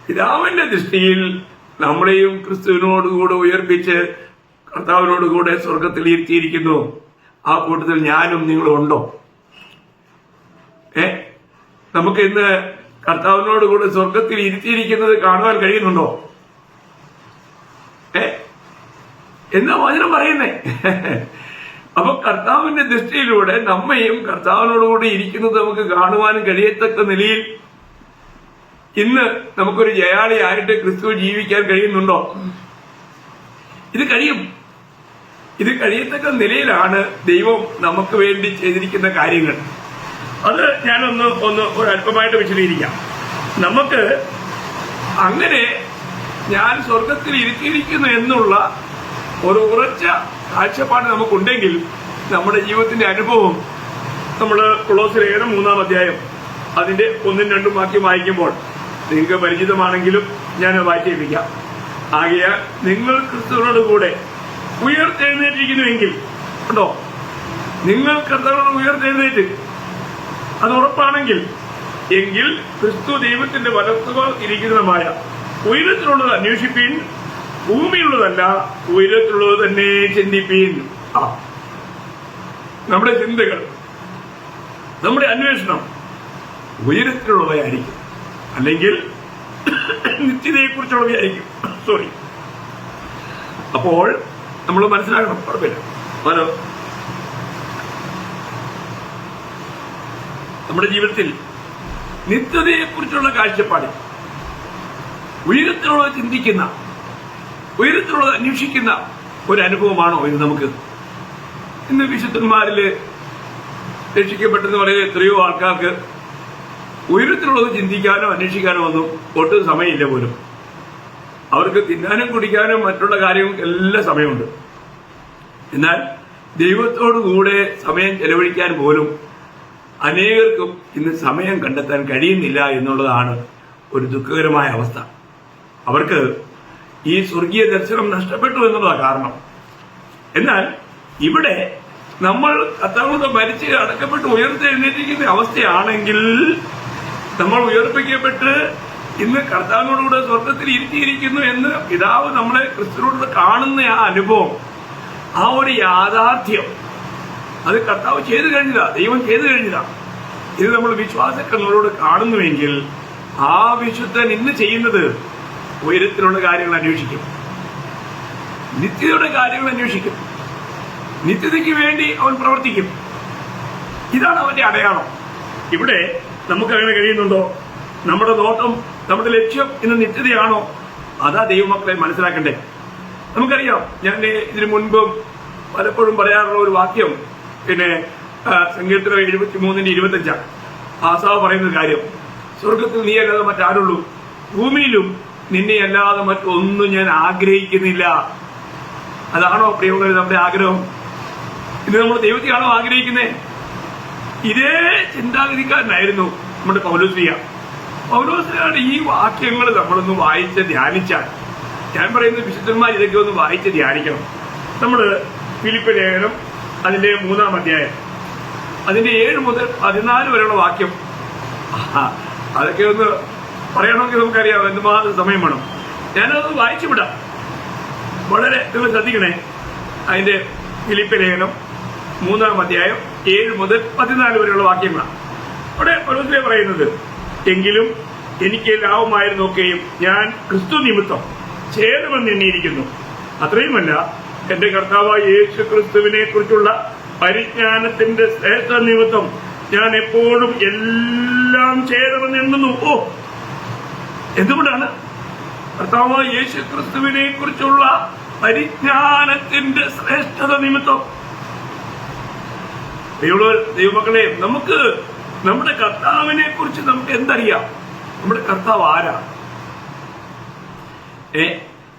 പിതാവിന്റെ ദൃഷ്ടിയിൽ നമ്മളെയും ക്രിസ്തുവിനോടുകൂടെ ഉയർപ്പിച്ച് കർത്താവിനോടുകൂടെ സ്വർഗത്തിൽ ഇരുത്തിയിരിക്കുന്നു. ആ കൂട്ടത്തിൽ ഞാനും നിങ്ങളും ഉണ്ടോ? നമുക്ക് ഇന്ന് കർത്താവിനോടുകൂടെ സ്വർഗത്തിൽ ഇരുത്തിയിരിക്കുന്നത് കാണുവാൻ കഴിയുന്നുണ്ടോ? എന്നാ വചനം പറയുന്നേ. അപ്പൊ കർത്താവിന്റെ ദൃഷ്ടിയിലൂടെ നമ്മയും കർത്താവിനോടുകൂടി ഇരിക്കുന്നത് നമുക്ക് കാണുവാനും കഴിയത്തക്ക നിലയിൽ ഇന്ന് നമുക്കൊരു ജയാളിയായിട്ട് ക്രിസ്തു ജീവിക്കാൻ കഴിയുന്നുണ്ടോ? ഇത് കഴിയും. ഇത് കഴിയത്തക്ക നിലയിലാണ് ദൈവം നമുക്ക് വേണ്ടി ചെയ്തിരിക്കുന്ന കാര്യങ്ങൾ. അത് ഞാനൊന്ന് ഒരല്പമായിട്ട് വിശദീകരിക്കാം. നമുക്ക് അങ്ങനെ ഞാൻ സ്വർഗത്തിൽ ഇരുത്തിയിരിക്കുന്നു എന്നുള്ള ഒരു ഉറച്ച കാഴ്ചപ്പാട് നമുക്കുണ്ടെങ്കിൽ നമ്മുടെ ജീവിതത്തിന്റെ അനുഭവം നമ്മൾ കൊളോസ്യർ ലേഖനം 3-ാം അധ്യായം അതിന്റെ 1-2 വാക്യം വായിക്കുമ്പോൾ നിങ്ങൾക്ക് പരിചിതമാണെങ്കിലും ഞാൻ വായിച്ചേൽപ്പിക്കാം. ആകയാൽ നിങ്ങൾ ക്രിസ്തുവിനോട് കൂടെ ഉയർത്തെഴുന്നേറ്റിരിക്കുന്നുവെങ്കിൽ ഉണ്ടോ, നിങ്ങൾ കർത്താവിനോട് ഉയർത്തെഴുന്നേറ്റ് അത് ഉറപ്പാണെങ്കിൽ എങ്കിൽ ക്രിസ്തു ദൈവത്തിന്റെ വലത്തുഭാഗം ഇരിക്കുന്നതുമായ ഉയരത്തിലുള്ളത് അന്വേഷിപ്പീൻ, ഭൂമിയിലുള്ളതല്ല ഉയരത്തിലുള്ളത് തന്നെ ചിന്തിപ്പീൻ. നമ്മുടെ ചിന്തകൾ, നമ്മുടെ അന്വേഷണം ഉയരത്തിലുള്ളവയായിരിക്കും, അല്ലെങ്കിൽ നിത്യതയെക്കുറിച്ചുള്ളവയായിരിക്കും. അപ്പോൾ നമ്മൾ മനസ്സിലാക്കണം. കുഴപ്പമില്ല. ഹലോ, നമ്മുടെ ജീവിതത്തിൽ നിത്യതയെക്കുറിച്ചുള്ള കാഴ്ചപ്പാട്, ഉയരത്തിലുള്ളത് ചിന്തിക്കുന്ന, ഉയരത്തിലുള്ളത് അന്വേഷിക്കുന്ന ഒരു അനുഭവമാണോ ഇത് നമുക്ക്? ഇന്ന് വിശുദ്ധന്മാരില് രക്ഷിക്കപ്പെട്ടെന്ന് പറയുന്ന എത്രയോ ആൾക്കാർക്ക് ഉയരത്തിലുള്ളത് ചിന്തിക്കാനോ അന്വേഷിക്കാനോ ഒന്നും ഒട്ടും സമയമില്ല പോലും. അവർക്ക് തിന്നാനും കുടിക്കാനും മറ്റുള്ള കാര്യങ്ങൾക്ക് എല്ലാം സമയമുണ്ട്. എന്നാൽ ദൈവത്തോടു കൂടെ സമയം ചെലവഴിക്കാൻ പോലും അനേകർക്കും ഇന്ന് സമയം കണ്ടെത്താൻ കഴിയുന്നില്ല എന്നുള്ളതാണ് ഒരു ദുഃഖകരമായ അവസ്ഥ. അവർക്ക് ഈ സ്വർഗീയ ദർശനം നഷ്ടപ്പെട്ടു എന്നുള്ളതാണ് കാരണം. എന്നാൽ ഇവിടെ നമ്മൾ കർത്താവിനോട് മരിച്ച് അടക്കപ്പെട്ട് ഉയർത്തെഴുന്നേറ്റിരിക്കുന്ന അവസ്ഥയാണെങ്കിൽ, നമ്മൾ ഉയർപ്പിക്കപ്പെട്ട് ഇന്ന് കർത്താവിനോടുകൂടെ സ്വർഗത്തിൽ ഇരുത്തിയിരിക്കുന്നു എന്ന് പിതാവ് നമ്മളെ ക്രിസ്തുവിനോട് കാണുന്ന ആ അനുഭവം, ആ ഒരു യാഥാർത്ഥ്യം, അത് കർത്താവ് ചെയ്തു കഴിഞ്ഞതാ, ദൈവം ചെയ്തു കഴിഞ്ഞതാ. ഇത് നമ്മൾ വിശ്വാസങ്ങളോട് കാണുന്നുവെങ്കിൽ ആ വിശുദ്ധൻ ഇന്ന് ചെയ്യുന്നത് ഉയരത്തിലുള്ള കാര്യങ്ങൾ അന്വേഷിക്കും, നിത്യതയുടെ കാര്യങ്ങൾ അന്വേഷിക്കും, നിത്യതയ്ക്ക് വേണ്ടി അവൻ പ്രവർത്തിക്കും. ഇതാണ് അവന്റെ അടയാളം. ഇവിടെ നമുക്ക് അങ്ങനെ കഴിയുന്നുണ്ടോ? നമ്മുടെ നോട്ടം, നമ്മുടെ ലക്ഷ്യം ഇന്ന് നിത്യതയാണോ? അതാ ദൈവമക്കളെ മനസ്സിലാക്കണ്ടേ. നമുക്കറിയാം, ഞാൻ ഇതിനു മുൻപും പലപ്പോഴും പറയാറുള്ള ഒരു വാക്യം, സങ്കീർത്തനം 73:25 ആസാവ് പറയുന്ന കാര്യം, സ്വർഗത്തിൽ നീ അല്ലാതെ മറ്റാരുള്ളൂ, ഭൂമിയിലും നിന്നെ അല്ലാതെ മറ്റൊന്നും ഞാൻ ആഗ്രഹിക്കുന്നില്ല. അതാണോ പ്രിയമുള്ളവർ നമ്മുടെ ആഗ്രഹം? ഇത് നമ്മൾ ദൈവത്തെയാണോ ആഗ്രഹിക്കുന്നത്? ഇതേ ചിന്താഗതിക്കാരനായിരുന്നു നമ്മുടെ പൗലോസ്ലീഹ. പൗലോസ്ലീഹയുടെ ഈ വാക്യങ്ങൾ നമ്മളൊന്ന് വായിച്ച് ധ്യാനിച്ചാൽ, ഞാൻ പറയുന്ന വിശുദ്ധന്മാർ ഇതൊക്കെ ഒന്ന് വായിച്ച് ധ്യാനിക്കണം. നമ്മൾ ഫിലിപ്പ് ലേഖനം അതിന്റെ 3-ാം അധ്യായം അതിന്റെ 7 മുതൽ 14 വരെയുള്ള വാക്യം, അതൊക്കെ ഒന്ന് പറയണമെങ്കിൽ നമുക്കറിയാം എന്തുമാത്രം സമയം വേണം. ഞാനതൊന്ന് വായിച്ചു വിടാം. വളരെ നിങ്ങൾ ശ്രദ്ധിക്കണേ. അതിന്റെ ഫിലിപ്പ് ലേഖനം 3-ാം അധ്യായം 7 മുതൽ 14 വരെയുള്ള വാക്യങ്ങളാണ്. അവിടെ പൗലോസ് പറയുന്നത്, എങ്കിലും എനിക്ക് ലാഭമായിരുന്നൊക്കെയും ഞാൻ ക്രിസ്തു നിമിത്തം ഛേദമെന്ന് എണ്ണിയിരിക്കുന്നു. അത്രയുമല്ല, എന്റെ കർത്താവായ യേശു ക്രിസ്തുവിനെ കുറിച്ചുള്ള പരിജ്ഞാനത്തിന്റെ ശ്രേഷ്ഠ നിമിത്തം ഞാൻ എപ്പോഴും എല്ലാം ഛേദമെന്ന് എണ്ണുന്നു. എന്തുകൊണ്ടാണ്? കർത്താവായ യേശു ക്രിസ്തുവിനെ കുറിച്ചുള്ള പരിജ്ഞാനത്തിന്റെ ശ്രേഷ്ഠത നിമിത്തം. ദൈവമക്കളെ, നമുക്ക് നമ്മുടെ കർത്താവിനെ കുറിച്ച് നമുക്ക് എന്തറിയാം? നമ്മുടെ കർത്താവ് ആരാ?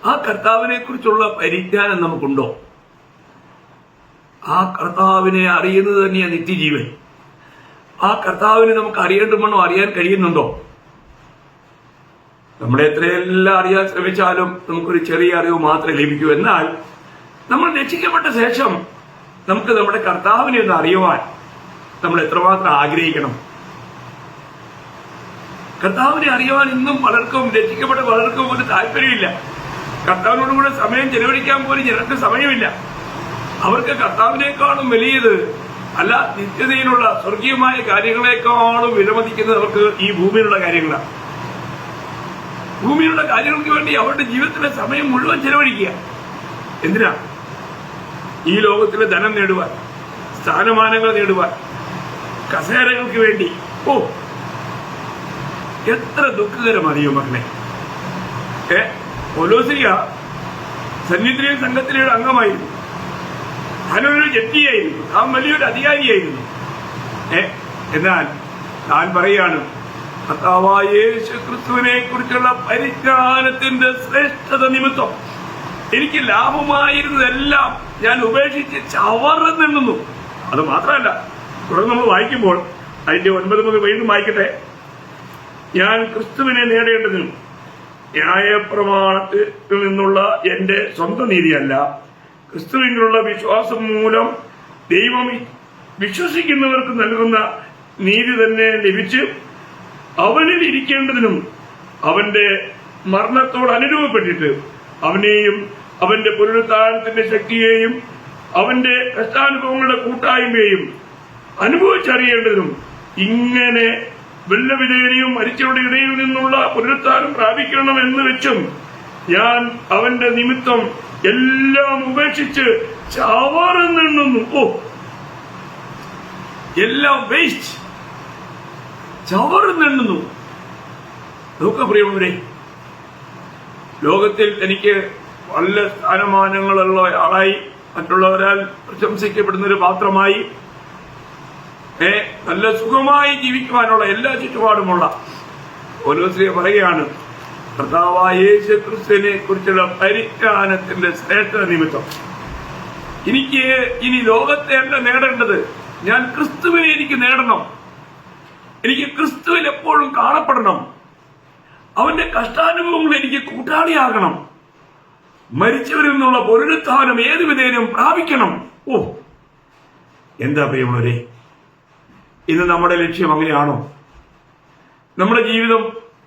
ആ കർത്താവിനെ കുറിച്ചുള്ള പരിജ്ഞാനം നമുക്കുണ്ടോ? ആ കർത്താവിനെ അറിയുന്നത് തന്നെയാണ് നിത്യജീവൻ. ആ കർത്താവിനെ നമുക്ക് അറിയേണ്ടുമോ അറിയാൻ കഴിയുന്നുണ്ടോ? നമ്മളെ എത്രയെല്ലാം അറിയാൻ ശ്രമിച്ചാലും നമുക്കൊരു ചെറിയ അറിവ് മാത്രമേ ലഭിക്കൂ. എന്നാൽ നമ്മൾ രക്ഷിക്കപ്പെട്ട ശേഷം നമുക്ക് നമ്മുടെ കർത്താവിനെ ഒന്ന് അറിയുവാൻ നമ്മൾ എത്രമാത്രം ആഗ്രഹിക്കണം. കർത്താവിനെ അറിയുവാൻ ഇന്നും പലർക്കും, രക്ഷിക്കപ്പെട്ട പലർക്കും ഒരു താല്പര്യമില്ല. കർത്താവിനോടുകൂടെ സമയം ചെലവഴിക്കാൻ പോലും ജനങ്ങൾക്ക് സമയമില്ല. അവർക്ക് കർത്താവിനേക്കാളും വലിയത് അല്ല, നിത്യതയിലുള്ള സ്വർഗീയമായ കാര്യങ്ങളെക്കാളും വിലമതിക്കുന്നത് അവർക്ക് ഈ ഭൂമിയിലുള്ള കാര്യങ്ങളാണ്. ഭൂമിയിലുള്ള കാര്യങ്ങൾക്ക് വേണ്ടി അവരുടെ ജീവിതത്തിലെ സമയം മുഴുവൻ ചെലവഴിക്കുക. എന്തിനാ? ഈ ലോകത്തിലെ ധനം നേടുവാൻ, സ്ഥാനമാനങ്ങൾ നേടുവാൻ, കസേരകൾക്ക് വേണ്ടി. എത്ര ദുഃഖകരമറിയോ മക്കളെ. പൗലോസ്ലീഹ സന്നിധിയിലെ സംഘത്തിലെ ഒരു അംഗമായിരുന്നു. അവനൊരു ജഡ്ജിയായിരുന്നു, അവൻ വലിയൊരു അധികാരിയായിരുന്നു. എന്നാൽ താൻ പറയാണ്, കർത്താവായ യേശു ക്രിസ്തുവിനെ കുറിച്ചുള്ള പരിജ്ഞാനത്തിന്റെ ശ്രേഷ്ഠത നിമിത്തം എനിക്ക് ലാഭമായിരുന്നതെല്ലാം ഞാൻ ഉപേക്ഷിച്ച് ചവർന്ന് നിന്നു. അത് മാത്രമല്ല, തുടർന്ന് നമ്മൾ വായിക്കുമ്പോൾ അതിന്റെ 9 മുതൽ വീണ്ടും വായിക്കട്ടെ. ഞാൻ ക്രിസ്തുവിനെ നേടേണ്ടതിനും ന്യായപ്രമാണത്തിൽ നിന്നുള്ള എന്റെ സ്വന്തം നീതിയല്ല, ക്രിസ്തുവിനുള്ള വിശ്വാസം മൂലം ദൈവം വിശ്വസിക്കുന്നവർക്ക് നൽകുന്ന നീതി തന്നെ ലഭിച്ച് അവനിൽ ഇരിക്കേണ്ടതിനും അവന്റെ മരണത്തോട് അനുരൂപപ്പെട്ടിട്ട് അവനെയും അവന്റെ പുനരുത്ഥാനത്തിന്റെ ശക്തിയെയും അവന്റെ കഷ്ടാനുഭവങ്ങളുടെ കൂട്ടായ്മയെയും അനുഭവിച്ചറിയേണ്ടതിനും ഇങ്ങനെ വെല്ലവിധേയനെയും മരിച്ചവരുടെ ഇടയിൽ നിന്നുള്ള പുനരുത്ഥാനം പ്രാപിക്കണമെന്ന് വെച്ചും ഞാൻ അവന്റെ നിമിത്തം എല്ലാം ഉപേക്ഷിച്ച് ചവർന്നെണ്ണുന്നു. എല്ലാം വേസ്റ്റ്, ചവർന്നെണ്ണുന്നു. നോക്ക പ്രിയമുള്ളവരെ, ലോകത്തിൽ എനിക്ക് നല്ല സ്ഥാനമാനങ്ങളുള്ള ആളായി, മറ്റുള്ളവരാൽ പ്രശംസിക്കപ്പെടുന്ന ഒരു പാത്രമായി, നല്ല സുഖമായി ജീവിക്കുവാനുള്ള എല്ലാ ചുറ്റുപാടുമുള്ള ഓരോരുത്തരെ പറയുകയാണ്, കർത്താവായ യേശു ക്രിസ്തുവിനെ കുറിച്ചുള്ള പരിജ്ഞാനത്തിന്റെ ശ്രേഷ്ഠ നിമിത്തം എനിക്ക് ഇനി ലോകത്തെ അല്ല നേടേണ്ടത്, ഞാൻ ക്രിസ്തുവിനെ എനിക്ക് നേടണം. എനിക്ക് ക്രിസ്തുവിൽ എപ്പോഴും കാണപ്പെടണം. അവന്റെ കഷ്ടാനുഭവങ്ങൾ എനിക്ക് കൂട്ടാളിയാകണം. മരിച്ചവരിൽ നിന്നുള്ള പുനരുത്ഥാനം ഏതു വിധേയനും പ്രാപിക്കണം. എന്താ പ്രിയമുള്ളവരെ, ഇന്ന് നമ്മുടെ ലക്ഷ്യം അങ്ങനെയാണോ? നമ്മുടെ ജീവിതം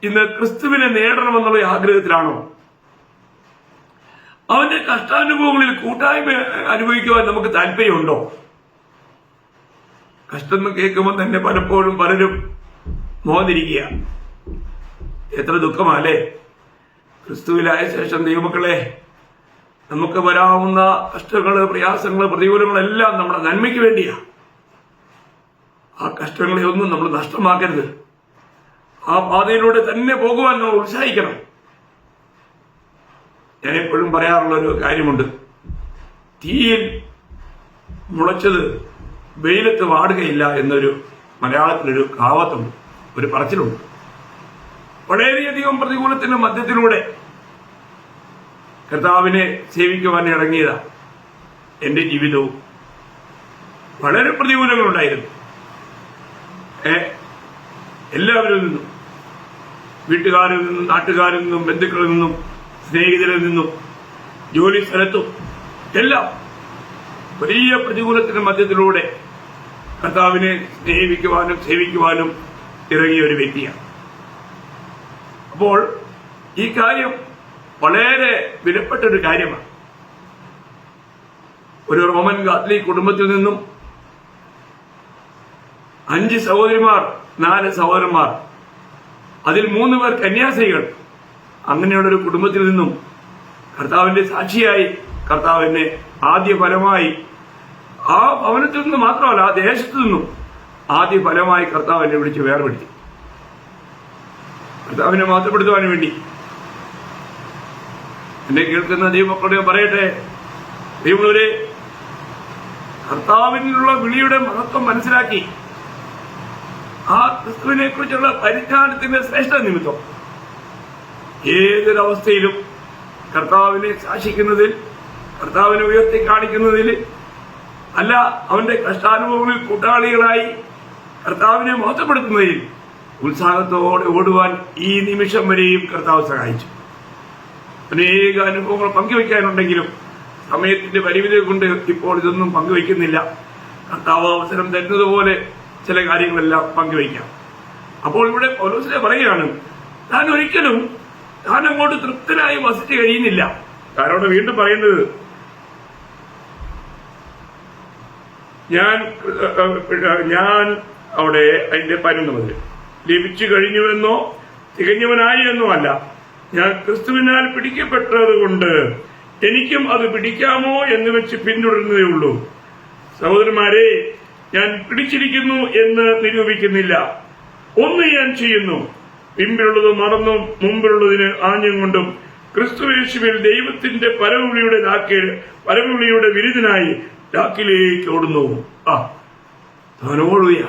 ഇന്ന് ക്രിസ്തുവിനെ നേടണമെന്നുള്ള ആഗ്രഹത്തിലാണോ? അവന്റെ കഷ്ടാനുഭവങ്ങളിൽ കൂട്ടായ്മ അനുഭവിക്കുവാൻ നമുക്ക് താല്പര്യമുണ്ടോ? കഷ്ടം എന്ന് കേൾക്കുമ്പോൾ തന്നെ പലപ്പോഴും പലരും മോതിരിക്കുക. എത്ര ദുഃഖമല്ലേ! ക്രിസ്തുവിലായ ശേഷം ദൈവമക്കളെ, നമുക്ക് വരാവുന്ന കഷ്ടങ്ങള്, പ്രയാസങ്ങള്, പ്രതികൂലങ്ങളെല്ലാം നമ്മുടെ നന്മയ്ക്ക് വേണ്ടിയാ. ആ കഷ്ടങ്ങളെ ഒന്നും നമ്മൾ നഷ്ടമാക്കരുത്. ആ പാതയിലൂടെ തന്നെ പോകുവാൻ നമ്മൾ ഉത്സാഹിക്കണം. ഞാൻ എപ്പോഴും പറയാറുള്ള ഒരു കാര്യമുണ്ട്, തീയിൽ മുളച്ചത് വെയിലത്ത് വാടുകയില്ല എന്നൊരു മലയാളത്തിലൊരു കാവത്തുണ്ട്, ഒരു പറച്ചിലുണ്ട്. വളരെയധികം പ്രതികൂലത്തിന്റെ മധ്യത്തിലൂടെ കർത്താവിനെ സേവിക്കുവാൻ ഇറങ്ങിയതാ എന്റെ ജീവിതവും. വളരെ പ്രതികൂലങ്ങളുണ്ടായിരുന്നു. എല്ലാവരിൽ നിന്നും, വീട്ടുകാരിൽ നിന്നും, നാട്ടുകാരിൽ നിന്നും, ബന്ധുക്കളിൽ നിന്നും, സ്നേഹിതരിൽ നിന്നും, ജോലി സ്ഥലത്തും എല്ലാം വലിയ പ്രതികൂലത്തിന്റെ മധ്യത്തിലൂടെ കർത്താവിനെ സ്നേഹിക്കുവാനും സേവിക്കുവാനും ഇറങ്ങിയ ഒരു വ്യക്തിയാണ്. അപ്പോൾ ഈ കാര്യം വളരെ വിലപ്പെട്ട ഒരു കാര്യമാണ്. ഒരു റോമൻ കാത്തലിക് കുടുംബത്തിൽ നിന്നും 5 സഹോദരിമാർ, 4 സഹോദരന്മാർ, അതിൽ 3 പേർ കന്യാസ്ത്രീകൾ, അങ്ങനെയുള്ളൊരു കുടുംബത്തിൽ നിന്നും കർത്താവിന്റെ സാക്ഷിയായി, കർത്താവിനെ ആദ്യ ഫലമായി ആ ഭവനത്തിൽ നിന്ന് മാത്രമല്ല, ആ ദേശത്തു നിന്നും ആദ്യ ഫലമായി കർത്താവിനെ വിളിച്ച് വേർപെടുത്തി, കർത്താവിനെ മാത്രപ്പെടുത്തുവാൻ വേണ്ടി. എന്നെ കേൾക്കുന്ന ദൈവമക്കളോട് പറയട്ടെ, ദൈവങ്ങളെ, കർത്താവിനുള്ള വിളിയുടെ മഹത്വം മനസ്സിലാക്കി ആ ക്രിസ്തുവിനെ കുറിച്ചുള്ള പരിജ്ഞാനത്തിന്റെ ശ്രേഷ്ഠ നിമിത്തം ഏതൊരവസ്ഥയിലും കർത്താവിനെ സാക്ഷിക്കുന്നതിൽ, കർത്താവിനെ ഉയർത്തി കാണിക്കുന്നതിൽ, അല്ല അവന്റെ കഷ്ടാനുഭവങ്ങളിൽ കൂട്ടാളികളായി കർത്താവിനെ മഹത്വപ്പെടുത്തുന്നതിൽ ഉത്സാഹത്തോടെ ഓടുവാൻ ഈ നിമിഷം വരെയും കർത്താവ് സഹായിച്ചു. അനേക അനുഭവങ്ങൾ പങ്കുവയ്ക്കാനുണ്ടെങ്കിലും സമയത്തിന്റെ പരിമിതി കൊണ്ട് ഇപ്പോൾ ഇതൊന്നും പങ്കുവയ്ക്കുന്നില്ല. കർത്താവ് അവസരം തരുന്നതുപോലെ ചില കാര്യങ്ങളെല്ലാം പങ്കുവയ്ക്കാം. അപ്പോൾ ഇവിടെ പൗലോസിനെ പറയുകയാണ്, താൻ ഒരിക്കലും താൻ അങ്ങോട്ട് തൃപ്തനായി വസിച്ച് കഴിയുന്നില്ല. കാരണം വീണ്ടും പറയുന്നത്, ഞാൻ അവിടെ അതിന്റെ 11 മുതൽ ലഭിച്ചു കഴിഞ്ഞുവെന്നോ തികഞ്ഞവനായി എന്നോ അല്ല, ഞാൻ ക്രിസ്തുവിനാൽ പിടിക്കപ്പെട്ടത് കൊണ്ട് എനിക്കും അത് പിടിക്കാമോ എന്ന് വെച്ച് പിന്തുടരുന്നതേ ഉള്ളൂ. സഹോദരന്മാരെ, ഞാൻ പിടിച്ചിരിക്കുന്നു എന്ന് നിരൂപിക്കുന്നില്ല. ഒന്ന് ഞാൻ ചെയ്യുന്നു, പിമ്പിലുള്ളത് മറന്നും മുമ്പിലുള്ളതിന് ആഞ്ഞും കൊണ്ടും ക്രിസ്തുയേശുവിൽ ദൈവത്തിന്റെ പരമവിളിയുടെ വിരുദ്ധനായി ലാക്കിലേക്ക് ഓടുന്നു. താനോടുക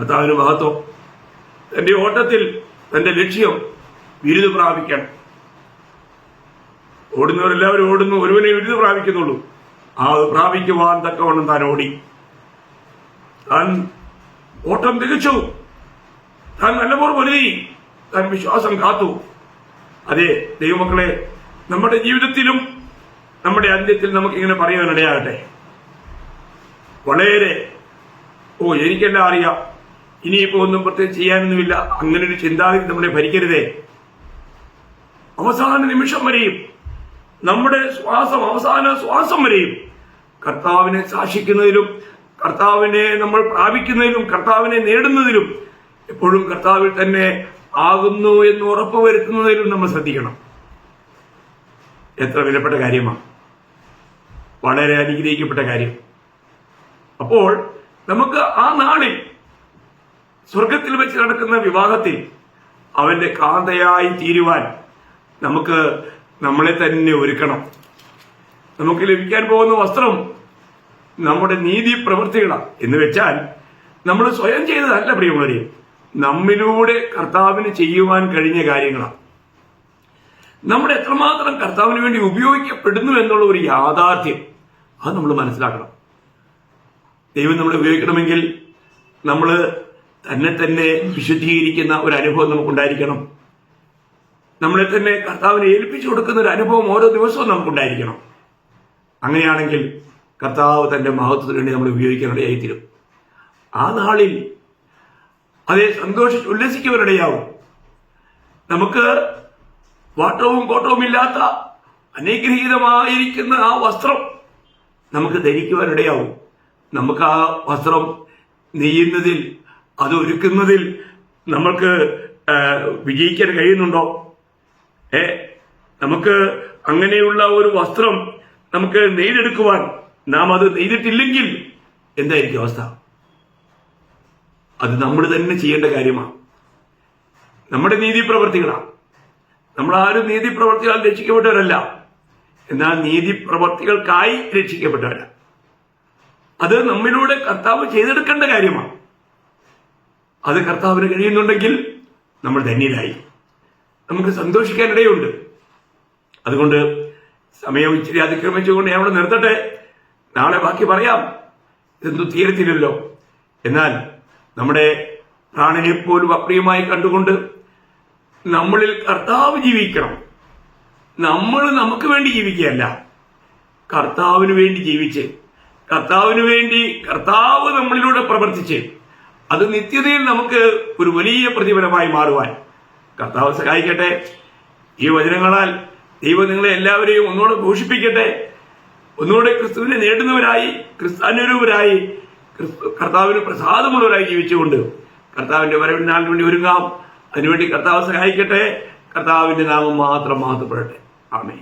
കർത്താവിന് മഹത്വം. തന്റെ ഓട്ടത്തിൽ തന്റെ ലക്ഷ്യം ബിരുദ പ്രാപിക്കണം. ഓടുന്നവരെല്ലാവരും ഓടുന്നു, ഒരുവനെ ബിരുദ പ്രാപിക്കുന്നുള്ളൂ. ആ പ്രാപിക്കുവാൻ തക്കവണ്ണം താൻ ഓടി. താൻ ഓട്ടം തികച്ചു. താൻ നല്ലപോലെ പൊരുതി. താൻ വിശ്വാസം കാത്തു. അതെ ദൈവമക്കളെ, നമ്മുടെ ജീവിതത്തിലും നമ്മുടെ അന്ത്യത്തിൽ നമുക്കിങ്ങനെ പറയാനിടയാകട്ടെ. വളരെ എനിക്കെല്ലാം അറിയാം, ഇനിയിപ്പോ ഒന്നും പ്രത്യേകം ചെയ്യാനൊന്നുമില്ല, അങ്ങനെ ഒരു ചിന്താഗതി നമ്മളെ ഭരിക്കരുതേ. അവസാന നിമിഷം വരെയും, നമ്മുടെ അവസാന ശ്വാസം വരെയും കർത്താവിനെ സാക്ഷിക്കുന്നതിലും കർത്താവിനെ നമ്മൾ പ്രാപിക്കുന്നതിലും കർത്താവിനെ നേടുന്നതിലും എപ്പോഴും കർത്താവിൽ തന്നെ ആകുന്നു എന്ന് ഉറപ്പുവരുത്തുന്നതിലും നമ്മൾ ശ്രദ്ധിക്കണം. എത്ര വിലപ്പെട്ട കാര്യമാണ്, വളരെ അനുഗ്രഹിക്കപ്പെട്ട കാര്യം. അപ്പോൾ നമുക്ക് ആ നാളിൽ സ്വർഗത്തിൽ വെച്ച് നടക്കുന്ന വിവാഹത്തിൽ അവന്റെ കാന്തയായി തീരുവാൻ നമുക്ക് നമ്മളെ തന്നെ ഒരുക്കണം. നമുക്ക് ലഭിക്കാൻ പോകുന്ന വസ്ത്രം നമ്മുടെ നീതി പ്രവൃത്തികളാണ്. എന്ന് വെച്ചാൽ നമ്മൾ സ്വയം ചെയ്തതല്ല പ്രിയമുള്ളവരെ, നമ്മിലൂടെ കർത്താവിന് ചെയ്യുവാൻ കഴിഞ്ഞ കാര്യങ്ങളാണ്. നമ്മൾ എത്രമാത്രം കർത്താവിന് വേണ്ടി ഉപയോഗിക്കപ്പെടുന്നു എന്നുള്ള ഒരു യാഥാർത്ഥ്യം അത് നമ്മൾ മനസ്സിലാക്കണം. ദൈവം നമ്മളെ ഉപയോഗിക്കണമെങ്കിൽ നമ്മൾ തന്നെ വിശുദ്ധീകരിക്കുന്ന ഒരു അനുഭവം നമുക്കുണ്ടായിരിക്കണം. നമ്മളെ തന്നെ കർത്താവിനെ ഏൽപ്പിച്ചു കൊടുക്കുന്ന ഒരു അനുഭവം ഓരോ ദിവസവും നമുക്കുണ്ടായിരിക്കണം. അങ്ങനെയാണെങ്കിൽ കർത്താവ് തന്റെ മഹത്വത്തിന് വേണ്ടി നമ്മൾ ഉപയോഗിക്കാനിടയായിത്തീരും. ആ നാളിൽ അതേ സന്തോഷിച്ച് ഉല്ലസിക്കുവാനിടയാവും. നമുക്ക് വാട്ടവും കോട്ടവും ഇല്ലാത്ത അനുഗ്രഹീതമായിരിക്കുന്ന ആ വസ്ത്രം നമുക്ക് ധരിക്കുവാനിടയാവും. നമുക്ക് ആ വസ്ത്രം നെയ്യുന്നതിൽ, അത് ഒരുക്കുന്നതിൽ നമ്മൾക്ക് വിജയിക്കാൻ കഴിയുന്നുണ്ടോ? നമുക്ക് അങ്ങനെയുള്ള ഒരു വസ്ത്രം നമുക്ക് നെയ്തെടുക്കുവാൻ നാം അത് നെയ്തിട്ടില്ലെങ്കിൽ എന്തായിരിക്കും അവസ്ഥ? അത് നമ്മൾ തന്നെ ചെയ്യേണ്ട കാര്യമാണ്. നമ്മുടെ നീതിപ്രവർത്തികളാണ്. നമ്മളാരും നീതിപ്രവർത്തികളാൽ രക്ഷിക്കപ്പെട്ടവരല്ല, എന്നാൽ നീതിപ്രവർത്തികൾക്കായി രക്ഷിക്കപ്പെട്ടവരാണ്. അത് നമ്മിലൂടെ കർത്താവ് ചെയ്തെടുക്കേണ്ട കാര്യമാണ്. അത് കർത്താവിന് കഴിയുന്നുണ്ടെങ്കിൽ നമ്മൾ ധന്യരായി, നമുക്ക് സന്തോഷിക്കാനിടയുണ്ട്. അതുകൊണ്ട് സമയം ഇച്ചിരി അതിക്രമിച്ചുകൊണ്ട് ഞാൻ അവിടെ നിർത്തട്ടെ. നാളെ ബാക്കി പറയാം. ഇതൊന്നും തീരത്തില്ലല്ലോ. എന്നാൽ നമ്മുടെ പ്രാണനെ പോലും അപ്രിയമായി കണ്ടുകൊണ്ട് നമ്മളിൽ കർത്താവ് ജീവിക്കണം. നമ്മൾ നമുക്ക് വേണ്ടി ജീവിക്കുകയല്ല, കർത്താവിന് വേണ്ടി ജീവിച്ച്, കർത്താവിന് വേണ്ടി കർത്താവ് നമ്മളിലൂടെ പ്രവർത്തിച്ച് അത് നിത്യതയിൽ നമുക്ക് ഒരു വലിയ പ്രതിഫലമായി മാറുവാൻ കർത്താവ് സഹായിക്കട്ടെ. ഈ വചനങ്ങളാൽ ദൈവം നിങ്ങളെ എല്ലാവരെയും ഒന്നുകൂടെ ഘോഷിപ്പിക്കട്ടെ. ഒന്നുകൂടെ ക്രിസ്തുവിനെ നേടുന്നവരായി, ക്രിസ്താനുരൂപരായി, കർത്താവിന് പ്രസാദമുള്ളവരായി ജീവിച്ചുകൊണ്ട് കർത്താവിന്റെ വരവിനാളിന് വേണ്ടി ഒരുങ്ങാം. അതിനുവേണ്ടി കർത്താവ് സഹായിക്കട്ടെ. കർത്താവിന്റെ നാമം മാത്രം മഹത്വപ്പെടട്ടെ. ആമേൻ.